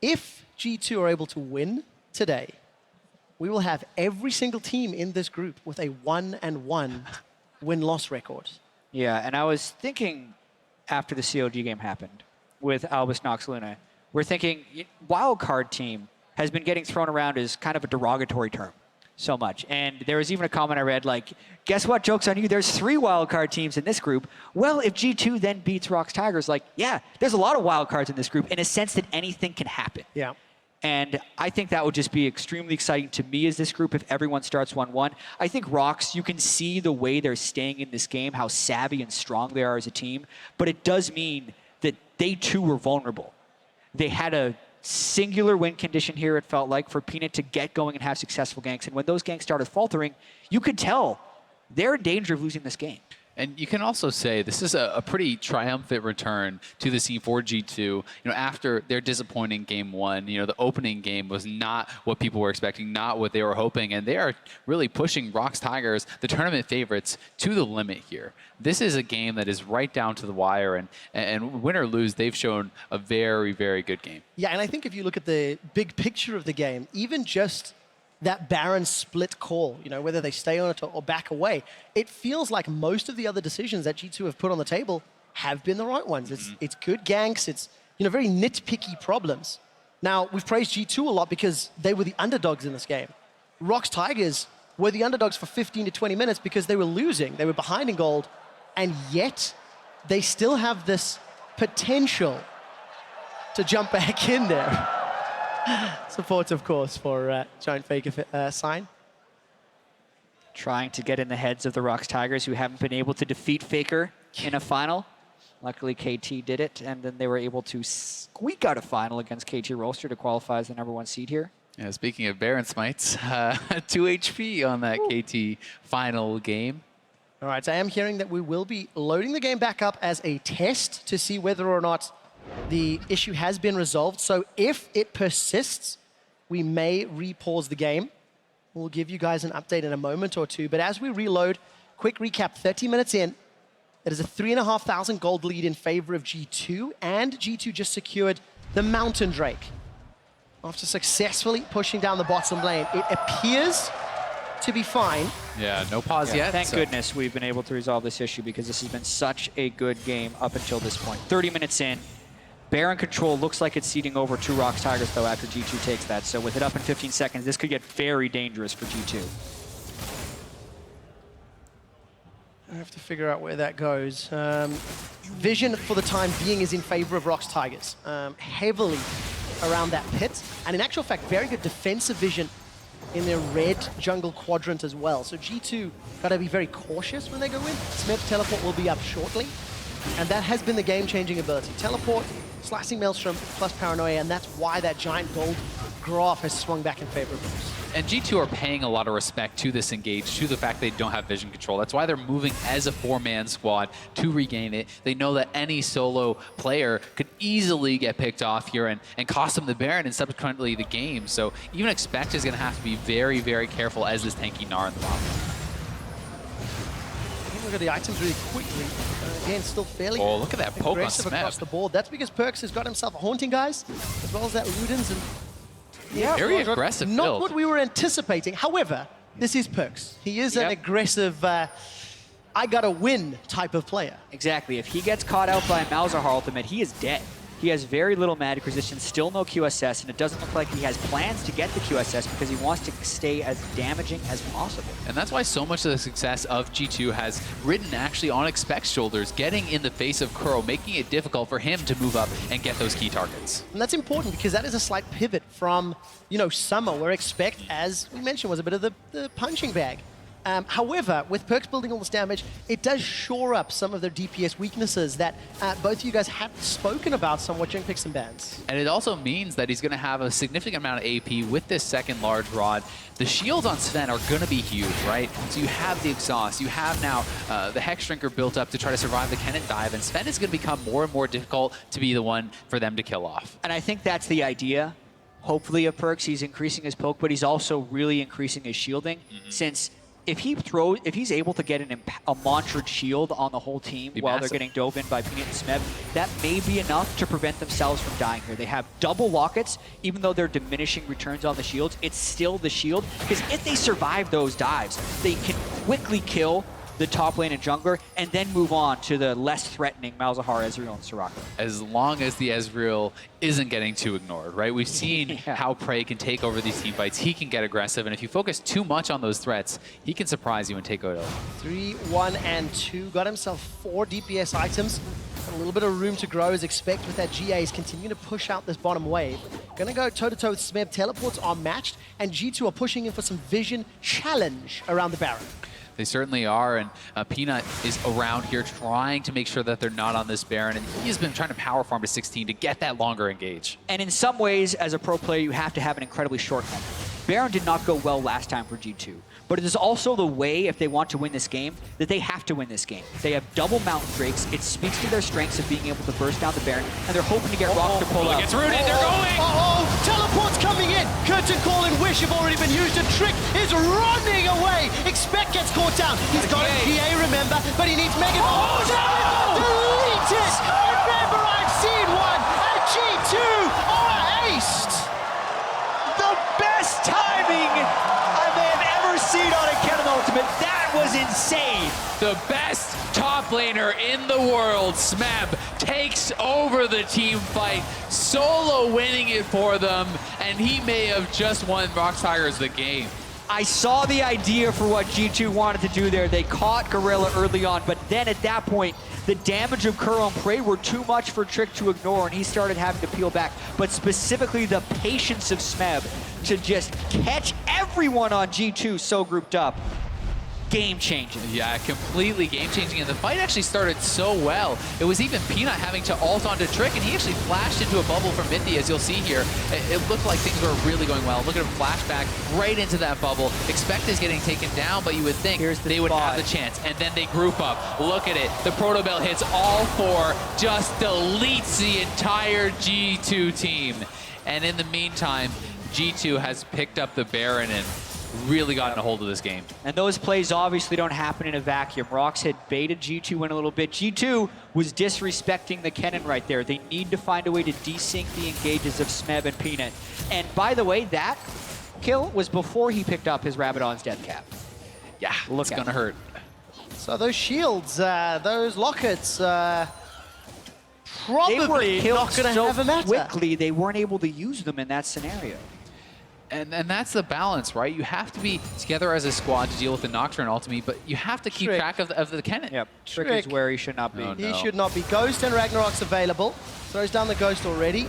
if G2 are able to win today, we will have every single team in this group with a 1-1 win-loss record. Yeah, and I was thinking after the COG game happened with Albus Nox Luna, we're thinking wildcard team has been getting thrown around as kind of a derogatory term so much. And there was even a comment I read like, guess what, joke's on you, there's 3 wildcard teams in this group. Well, if G2 then beats Rox Tigers, like, yeah, there's a lot of wildcards in this group in a sense that anything can happen. Yeah. And I think that would just be extremely exciting to me as this group if everyone starts 1-1. I think Rox, you can see the way they're staying in this game, how savvy and strong they are as a team, but it does mean that they too were vulnerable. They had a singular win condition here, it felt like, for Peanut to get going and have successful ganks. And when those ganks started faltering, you could tell they're in danger of losing this game. And you can also say this is a pretty triumphant return to the scene for G2. You know, after their disappointing game 1, you know, the opening game was not what people were expecting, not what they were hoping, and they are really pushing Rox Tigers, the tournament favorites, to the limit here. This is a game that is right down to the wire, and win or lose, they've shown a very, very good game. Yeah, and I think if you look at the big picture of the game, even just that Baron split call, you know, whether they stay on it or back away, it feels like most of the other decisions that G2 have put on the table have been the right ones. It's good ganks, it's, you know, very nitpicky problems. Now, we've praised G2 a lot because they were the underdogs in this game. Rox Tigers were the underdogs for 15 to 20 minutes because they were losing. They were behind in gold, and yet they still have this potential to jump back in there. Support, of course, for Giant Faker sign. Trying to get in the heads of the Rox Tigers, who haven't been able to defeat Faker in a final. Luckily, KT did it, and then they were able to squeak out a final against KT Rolster to qualify as the #1 seed here. Yeah, speaking of Baron Smites, 2 HP on that KT final game. All right, so I am hearing that we will be loading the game back up as a test to see whether or not the issue has been resolved. So if it persists, we may re-pause the game. We'll give you guys an update in a moment or two. But as we reload, quick recap, 30 minutes in, it is a 3,500 gold lead in favor of G2, and G2 just secured the Mountain Drake. After successfully pushing down the bottom lane, it appears to be fine. Yeah, no pause yet. Thank goodness we've been able to resolve this issue because this has been such a good game up until this point. 30 minutes in. Baron control looks like it's ceding over to Rox Tigers, though, after G2 takes that. So with it up in 15 seconds, this could get very dangerous for G2. I have to figure out where that goes. Vision, for the time being, is in favor of Rox Tigers. Heavily around that pit. And in actual fact, very good defensive vision in their red jungle quadrant as well. So G2 got to be very cautious when they go in. Smeb's teleport will be up shortly. And that has been the game-changing ability. Teleport, Slicing Maelstrom, plus Paranoia, and that's why that giant gold graph has swung back in favor of Rox. And G2 are paying a lot of respect to this engage, to the fact they don't have vision control. That's why they're moving as a 4-man squad to regain it. They know that any solo player could easily get picked off here and cost them the Baron and subsequently the game. So even Expect is going to have to be very, very careful as this tanky Gnar in the bottom. Look at the items really quickly. Again, still fairly look at that poke on aggressive Smeb. across the board. That's because PerkZ has got himself a Haunting, guys, as well as that Ludens. And yeah, very aggressive not build. what we were anticipating. However, this is PerkZ. He is an aggressive, I gotta win type of player. Exactly. If he gets caught out by Malzahar ultimate, he is dead. He has very little magic resistance, still no QSS, and it doesn't look like he has plans to get the QSS because he wants to stay as damaging as possible. And that's why so much of the success of G2 has ridden actually on Expect's shoulders, getting in the face of Kuro, making it difficult for him to move up and get those key targets. And that's important because that is a slight pivot from, you know, summer, where Expect, as we mentioned, was a bit of the punching bag. However, with PerkZ building all this damage, it does shore up some of their DPS weaknesses that both of you guys have spoken about somewhat during picks and bans. And it also means that he's going to have a significant amount of AP with this second large rod. The shields on Zven are going to be huge, right? So you have the exhaust, you have now the Hex Drinker built up to try to survive the Kennen dive, and Zven is going to become more and more difficult to be the one for them to kill off. And I think that's the idea, hopefully, of PerkZ. He's increasing his poke, but he's also really increasing his shielding, since if he's able to get a Mantrid shield on the whole team while they're getting dove in by Peanut and Smeb, that may be enough to prevent themselves from dying here. They have double lockets, even though they're diminishing returns on the shields, it's still the shield, because if they survive those dives, they can quickly kill the top lane and jungler, and then move on to the less threatening Malzahar, Ezreal, and Soraka. As long as the Ezreal isn't getting too ignored, right? We've seen how Prey can take over these team fights. He can get aggressive, and if you focus too much on those threats, he can surprise you and take out 3, 1, and 2. Got himself 4 DPS items. Got a little bit of room to grow as Expect with that GA. He's continuing to push out this bottom wave. Gonna go toe-to-toe with Smeb. Teleports are matched, and G2 are pushing in for some vision challenge around the Baron. They certainly are, and Peanut is around here trying to make sure that they're not on this Baron, and he's been trying to power farm to 16 to get that longer engage. And in some ways, as a pro player, you have to have an incredibly short memory. Baron did not go well last time for G2, but it is also the way, if they want to win this game, that they have to win this game. They have double Mountain Drakes. It speaks to their strengths of being able to burst down the Baron, and they're hoping to get Rox to pull out. It's rooted, they're going! Teleport's coming in! Curtain Call and Wish have already been used, and Trick is running away! Expect gets caught down. He's got a GA, remember, but he needs Mega... Delete it! Remember, I've seen one, and G2 are aced! The best timing I may have ever seen on a Kennen ultimate. That was insane. The best top laner in the world, Smeb, takes over the team fight, solo winning it for them, and he may have just won Rox Tigers the game. I saw the idea for what G2 wanted to do there. They caught Gorilla early on, but then at that point, the damage of Kuro and Prey were too much for Trick to ignore, and he started having to peel back. But specifically, the patience of Smeb to just catch everyone on G2 so grouped up. Game-changing. Yeah, completely game-changing, and the fight actually started so well. It was even Peanut having to ult onto Trick, and he actually flashed into a bubble from Mithy, as you'll see here. It looked like things were really going well. Look at him flashback right into that bubble. Expect is getting taken down, but you would think they would have the chance, and then they group up. Look at it. The Proto Bell hits all 4, just deletes the entire G2 team. And in the meantime, G2 has picked up the Baron and really gotten a hold of this game. And those plays obviously don't happen in a vacuum. Rox had baited G2 in a little bit. G2 was disrespecting the Kennen right there. They need to find a way to desync the engages of Smeb and Peanut. And by the way, that kill was before he picked up his Rabadon's death cap. Yeah, it's gonna hurt. So those shields, those lockets, probably they were killed not gonna so have a matter. quickly, they weren't able to use them in that scenario. And that's the balance, right? You have to be together as a squad to deal with the Nocturne ultimate, but you have to keep track of the Kennen. Yep, Trick is where he should not be. Oh, He should not be. Ghost and Ragnarok's available. Throws down the Ghost already.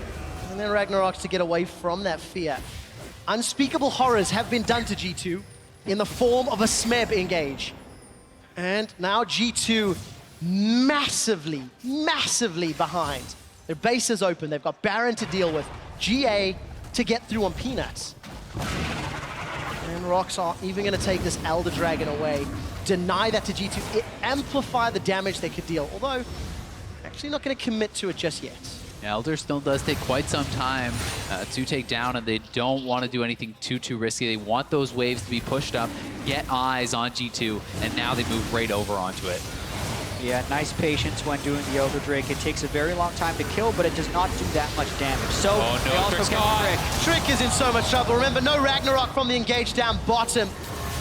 And then Ragnarok's to get away from that fear. Unspeakable horrors have been done to G2 in the form of a Smeb engage. And now G2 massively, massively behind. Their base is open. They've got Baron to deal with. GA to get through on Peanuts. And Rox are even going to take this Elder Dragon away. Deny that to G2. Amplify the damage they could deal. Although, actually not going to commit to it just yet. Elder still does take quite some time to take down, and they don't want to do anything too risky. They want those waves to be pushed up, get eyes on G2, and now they move right over onto it. Yeah, nice patience when doing the Elder Drake. It takes a very long time to kill, but it does not do that much damage. So, they also get Trick. Trick is in so much trouble. Remember, no Ragnarok from the engage down bottom.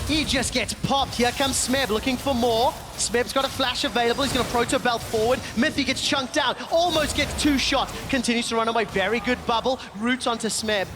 He just gets popped. Here comes Smeb looking for more. Smeb's got a flash available. He's going to proto belt forward. Mithy gets chunked down. Almost gets 2 shots. Continues to run away. Very good bubble. Roots onto Smeb.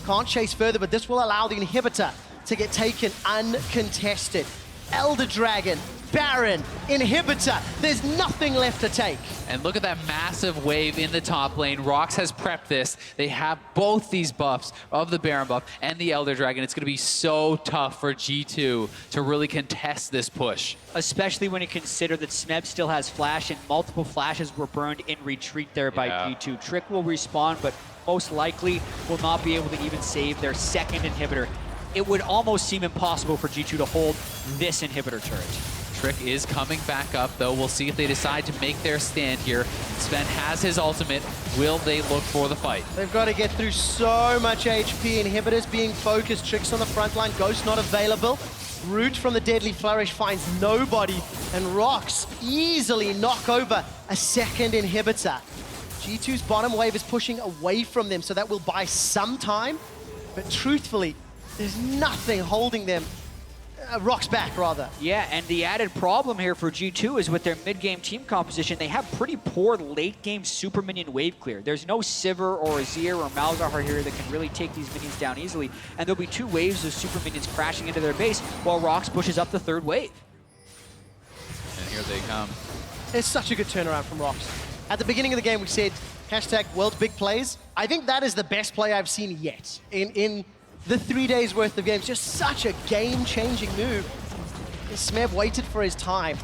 Can't chase further, but this will allow the inhibitor to get taken uncontested. Elder Dragon, Baron, Inhibitor. There's nothing left to take. And look at that massive wave in the top lane. Rox has prepped this. They have both these buffs of the Baron buff and the Elder Dragon. It's going to be so tough for G2 to really contest this push. Especially when you consider that Smeb still has flash and multiple flashes were burned in retreat there by G2. Trick will respawn, but most likely will not be able to even save their second inhibitor. It would almost seem impossible for G2 to hold this inhibitor turret. Trick is coming back up, though. We'll see if they decide to make their stand here. Zven has his ultimate. Will they look for the fight? They've got to get through so much HP. Inhibitors being focused. Tricks on the front line. Ghost not available. Root from the Deadly Flourish finds nobody. And Rox easily knock over a second inhibitor. G2's bottom wave is pushing away from them, so that will buy some time. But truthfully, there's nothing holding them. Rox back, rather. Yeah, and the added problem here for G2 is with their mid-game team composition, they have pretty poor late-game super minion wave clear. There's no Sivir or Azir or Malzahar here that can really take these minions down easily, and there'll be 2 waves of super minions crashing into their base while Rox pushes up the 3rd wave. And here they come. It's such a good turnaround from Rox. At the beginning of the game, we said, hashtag world's big plays. I think that is the best play I've seen yet in the 3 days worth of games. Just such a game-changing move. Smeb waited for his time.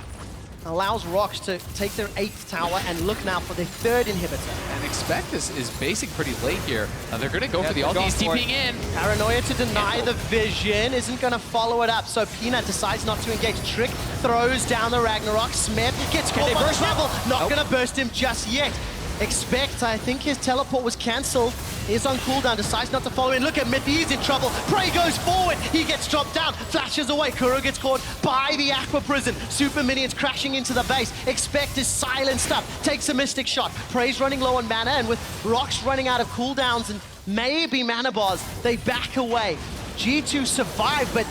Allows Rox to take their 8th tower and look now for their 3rd inhibitor. And Expect is basing pretty late here. They're going to go for the ult. He's TPing in. Paranoia to deny the vision. Isn't going to follow it up. So Peanut decides not to engage. Trick throws down the Ragnarok. Smeb gets caught by trouble. Not going to burst him just yet. Expect, I think his teleport was cancelled. He's on cooldown, decides not to follow in. Look at Mithy, he's in trouble. Prey goes forward, he gets dropped down, flashes away. Kuro gets caught by the Aqua Prison. Super minions crashing into the base. Expect is silenced up, takes a Mystic Shot. Prey's running low on mana, and with Rox running out of cooldowns and maybe mana bars, they back away. G2 survive, but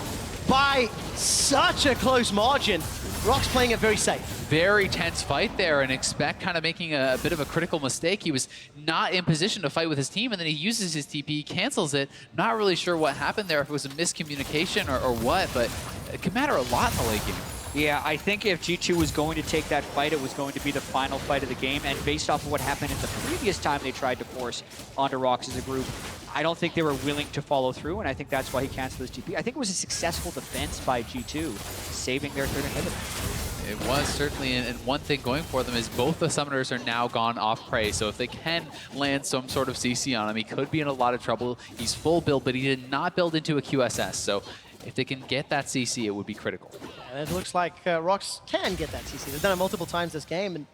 by such a close margin. Rox playing it very safe. Very tense fight there, and Expect kind of making a bit of a critical mistake. He was not in position to fight with his team, and then he uses his TP, cancels it. Not really sure what happened there, if it was a miscommunication or what, but it could matter a lot in the late game. Yeah, I think if G2 was going to take that fight, it was going to be the final fight of the game, and based off of what happened in the previous time they tried to force onto Rox as a group, I don't think they were willing to follow through, and I think that's why he canceled his TP. I think it was a successful defense by G2, saving their 3rd inhibitor. It was certainly, and one thing going for them is both the summoners are now gone off Prey, so if they can land some sort of CC on him, he could be in a lot of trouble. He's full build, but he did not build into a QSS, so if they can get that CC, it would be critical. Yeah, it looks like Rox can get that CC. They've done it multiple times this game, and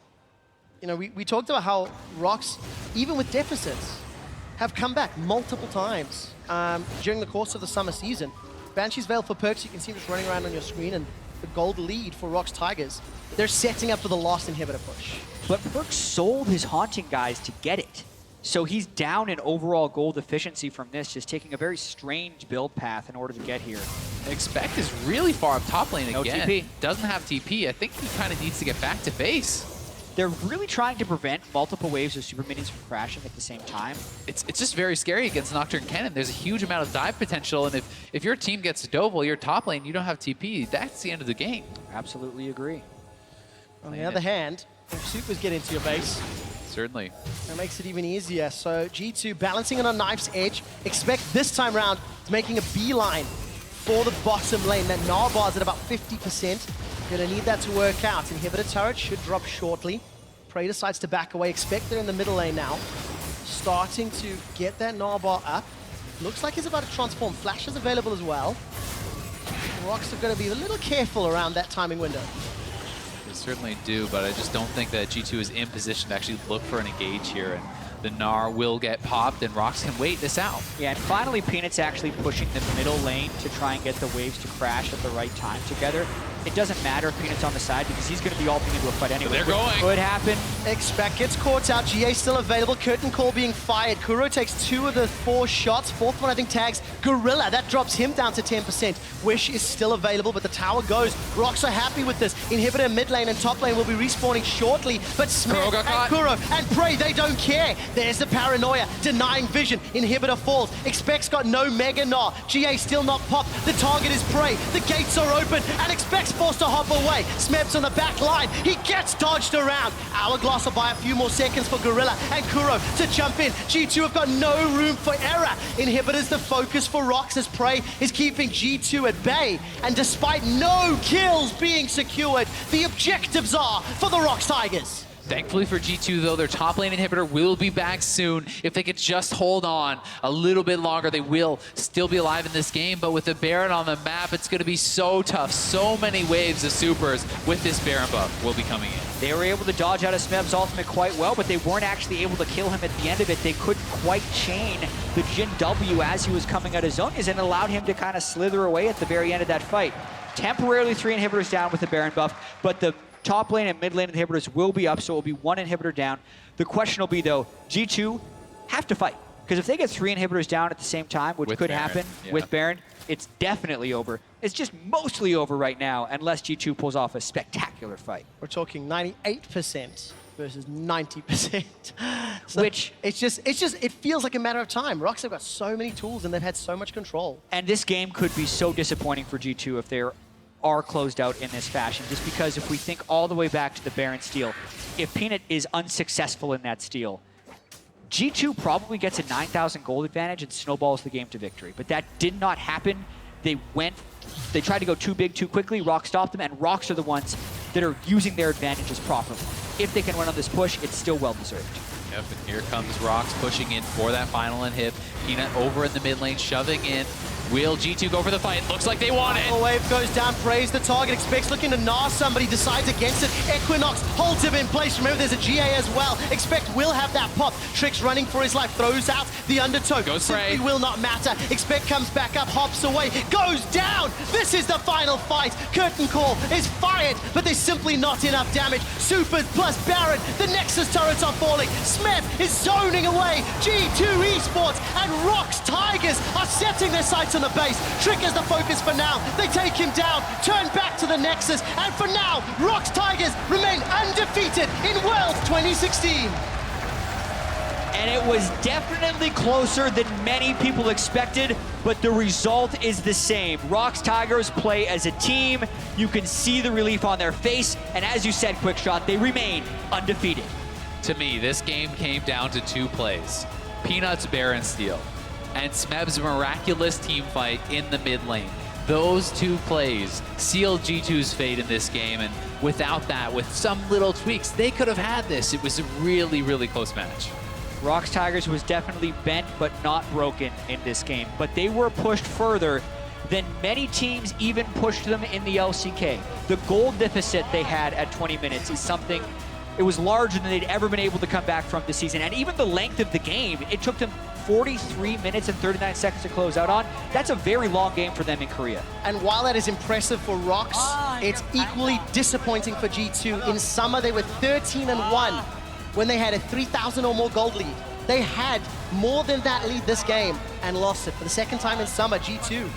you know, we talked about how Rox, even with deficits, have come back multiple times during the course of the summer season. Banshee's Veil for PerkZ, you can see him just running around on your screen, and the gold lead for Rox Tigers. They're setting up for the last inhibitor push. But PerkZ sold his Haunting guys to get it. So he's down in overall gold efficiency from this, just taking a very strange build path in order to get here. Expect is really far up top lane no again. TP. Doesn't have TP. I think he kind of needs to get back to base. They're really trying to prevent multiple waves of super minions from crashing at the same time. It's just very scary against Nocturne Kennen. There's a huge amount of dive potential, and if your team gets to dove while you're top lane, you don't have TP, that's the end of the game. Absolutely agree. On the other hand, if supers get into your base, certainly. That makes it even easier. So G2 balancing it on Knife's edge. Expect this time round making a beeline for the bottom lane. That Gnar bar's at about 50%. Gonna need that to work out. Inhibitor turret should drop shortly. Prey decides to back away. Expect they're in the middle lane now. Starting to get that Gnar bar up. Looks like he's about to transform. Flash is available as well. Rox are gonna be a little careful around that timing window. They certainly do, but I just don't think that G2 is in position to actually look for an engage here. And the Gnar will get popped, and Rox can wait this out. Yeah, and finally Peanut's actually pushing the middle lane to try and get the waves to crash at the right time together. it doesn't matter if Peanut's on the side because he's going to be ulting into a fight anyway. They're going. Could happen. Expect gets caught out. GA still available. Curtain call being fired. Kuro takes 2 of the 4 shots. 4th one, I think, tags Gorilla. That drops him down to 10%. Wish is still available, but the tower goes. Rox are happy with this. Inhibitor mid lane and top lane will be respawning shortly, but Smeb and Kuro and Prey, they don't care. There's the paranoia, denying vision. Inhibitor falls. Expect's got no Mega Gnar. GA still not popped. The target is Prey. The gates are open, and Expect's forced to hop away. Smeb's on the back line. He gets dodged around. Hourglass will buy a few more seconds for Gorilla and Kuro to jump in. G2 have got no room for error. Inhibitor's the focus for Rox as Prey is keeping G2 at bay. And despite no kills being secured, the objectives are for the Rox Tigers. Thankfully for G2, though, their top lane inhibitor will be back soon. If they could just hold on a little bit longer, they will still be alive in this game. But with the Baron on the map, it's going to be so tough. So many waves of supers with this Baron buff will be coming in. They were able to dodge out of Smeb's ultimate quite well, but they weren't actually able to kill him at the end of it. They couldn't quite chain the Jhin W as he was coming out of zone, and allowed him to kind of slither away at the very end of that fight. Temporarily 3 inhibitors down with the Baron buff, but the top lane and mid lane inhibitors will be up, so it will be 1 inhibitor down. The question will be, though, G2 have to fight. Because if they get 3 inhibitors down at the same time, which could happen with Baron, it's definitely over. It's just mostly over right now, unless G2 pulls off a spectacular fight. We're talking 98% versus 90%. So Which it feels like a matter of time. Rox have got so many tools and they've had so much control. And this game could be so disappointing for G2 if they're closed out in this fashion, just because if we think all the way back to the Baron steal, if Peanut is unsuccessful in that steal, G2 probably gets a 9,000 gold advantage and snowballs the game to victory. But that did not happen. They tried to go too big too quickly, Rox stopped them, and Rox are the ones that are using their advantages properly. If they can run on this push, it's still well-deserved. Yep, and here comes Rox pushing in for that final inhib. Peanut over in the mid lane, shoving in. Will G2 go for the fight? Looks like they want it. The wave goes down, Praise the target, Expects looking to gnaw somebody, decides against it. Equinox holds him in place. Remember, there's a GA as well. Expect will have that pop. Trick's running for his life, throws out the undertow. Goes Simply will not matter. Expect comes back up, hops away, goes down. This is the final fight. Curtain call is fired, but there's simply not enough damage. Supers plus Baron, the Nexus turrets are falling. Smeb is zoning away. G2 eSports and Rox Tigers are setting their sights on the base. Trick is the focus for now. They take him down, turn back to the Nexus, and for now, Rox Tigers remain undefeated in Worlds 2016. And it was definitely closer than many people expected, but the result is the same. Rox Tigers play as a team. You can see the relief on their face, and as you said, QuickShot, they remain undefeated. To me, this game came down to 2 plays. Peanut's Baron steal and Smeb's miraculous team fight in the mid lane. Those 2 plays sealed G2's fate in this game, and without that, with some little tweaks, they could have had this. It was a really, really close match. Rox Tigers was definitely bent but not broken in this game, but they were pushed further than many teams even pushed them in the LCK. The gold deficit they had at 20 minutes is something, it was larger than they'd ever been able to come back from this season. And even the length of the game, it took them 43 minutes and 39 seconds to close out on. That's a very long game for them in Korea. And while that is impressive for Rox, it's equally disappointing for G2. In summer, they were 13-1 when they had a 3,000 or more gold lead. They had more than that lead this game and lost it. For the second time in summer, G2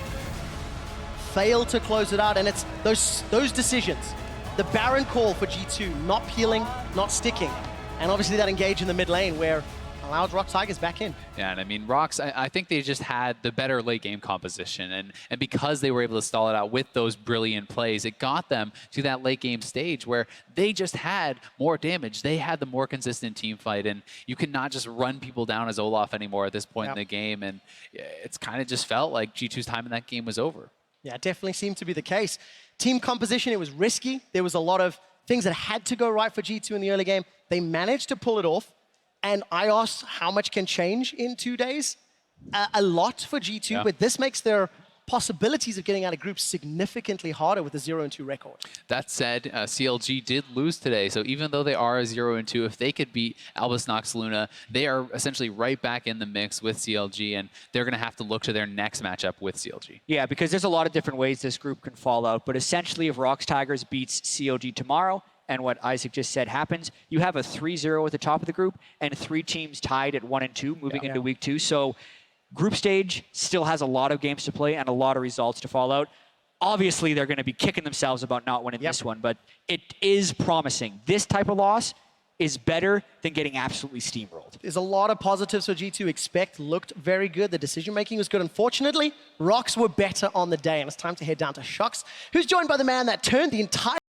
failed to close it out, and it's those decisions. The Baron call for G2, not peeling, not sticking, and obviously that engage in the mid lane where allowed Rox Tigers back in. Yeah, and I mean, Rox, I think they just had the better late game composition, and because they were able to stall it out with those brilliant plays, it got them to that late game stage where they just had more damage. They had the more consistent team fight, and you could not just run people down as Olaf anymore at this point in the game, and it's kind of just felt like G2's time in that game was over. Yeah, it definitely seemed to be the case. Team composition, it was risky. There was a lot of things that had to go right for G2 in the early game. They managed to pull it off. And I asked how much can change in 2 days? A lot for G2, but this makes their possibilities of getting out of groups significantly harder with a 0-2 record. That said, CLG did lose today, so even though they are a 0-2, if they could beat Albus Nox Luna, they are essentially right back in the mix with CLG, and they're going to have to look to their next matchup with CLG. Yeah, because there's a lot of different ways this group can fall out, but essentially if Rox Tigers beats CLG tomorrow, and what Isaac just said happens, you have a 3-0 at the top of the group, and 3 teams tied at 1 and 2 moving into week 2. So group stage still has a lot of games to play and a lot of results to fall out. Obviously, they're going to be kicking themselves about not winning this one, but it is promising. This type of loss is better than getting absolutely steamrolled. There's a lot of positives for G2. Expect looked very good. The decision-making was good. Unfortunately, Rox were better on the day, and it's time to head down to Shox, who's joined by the man that turned the entire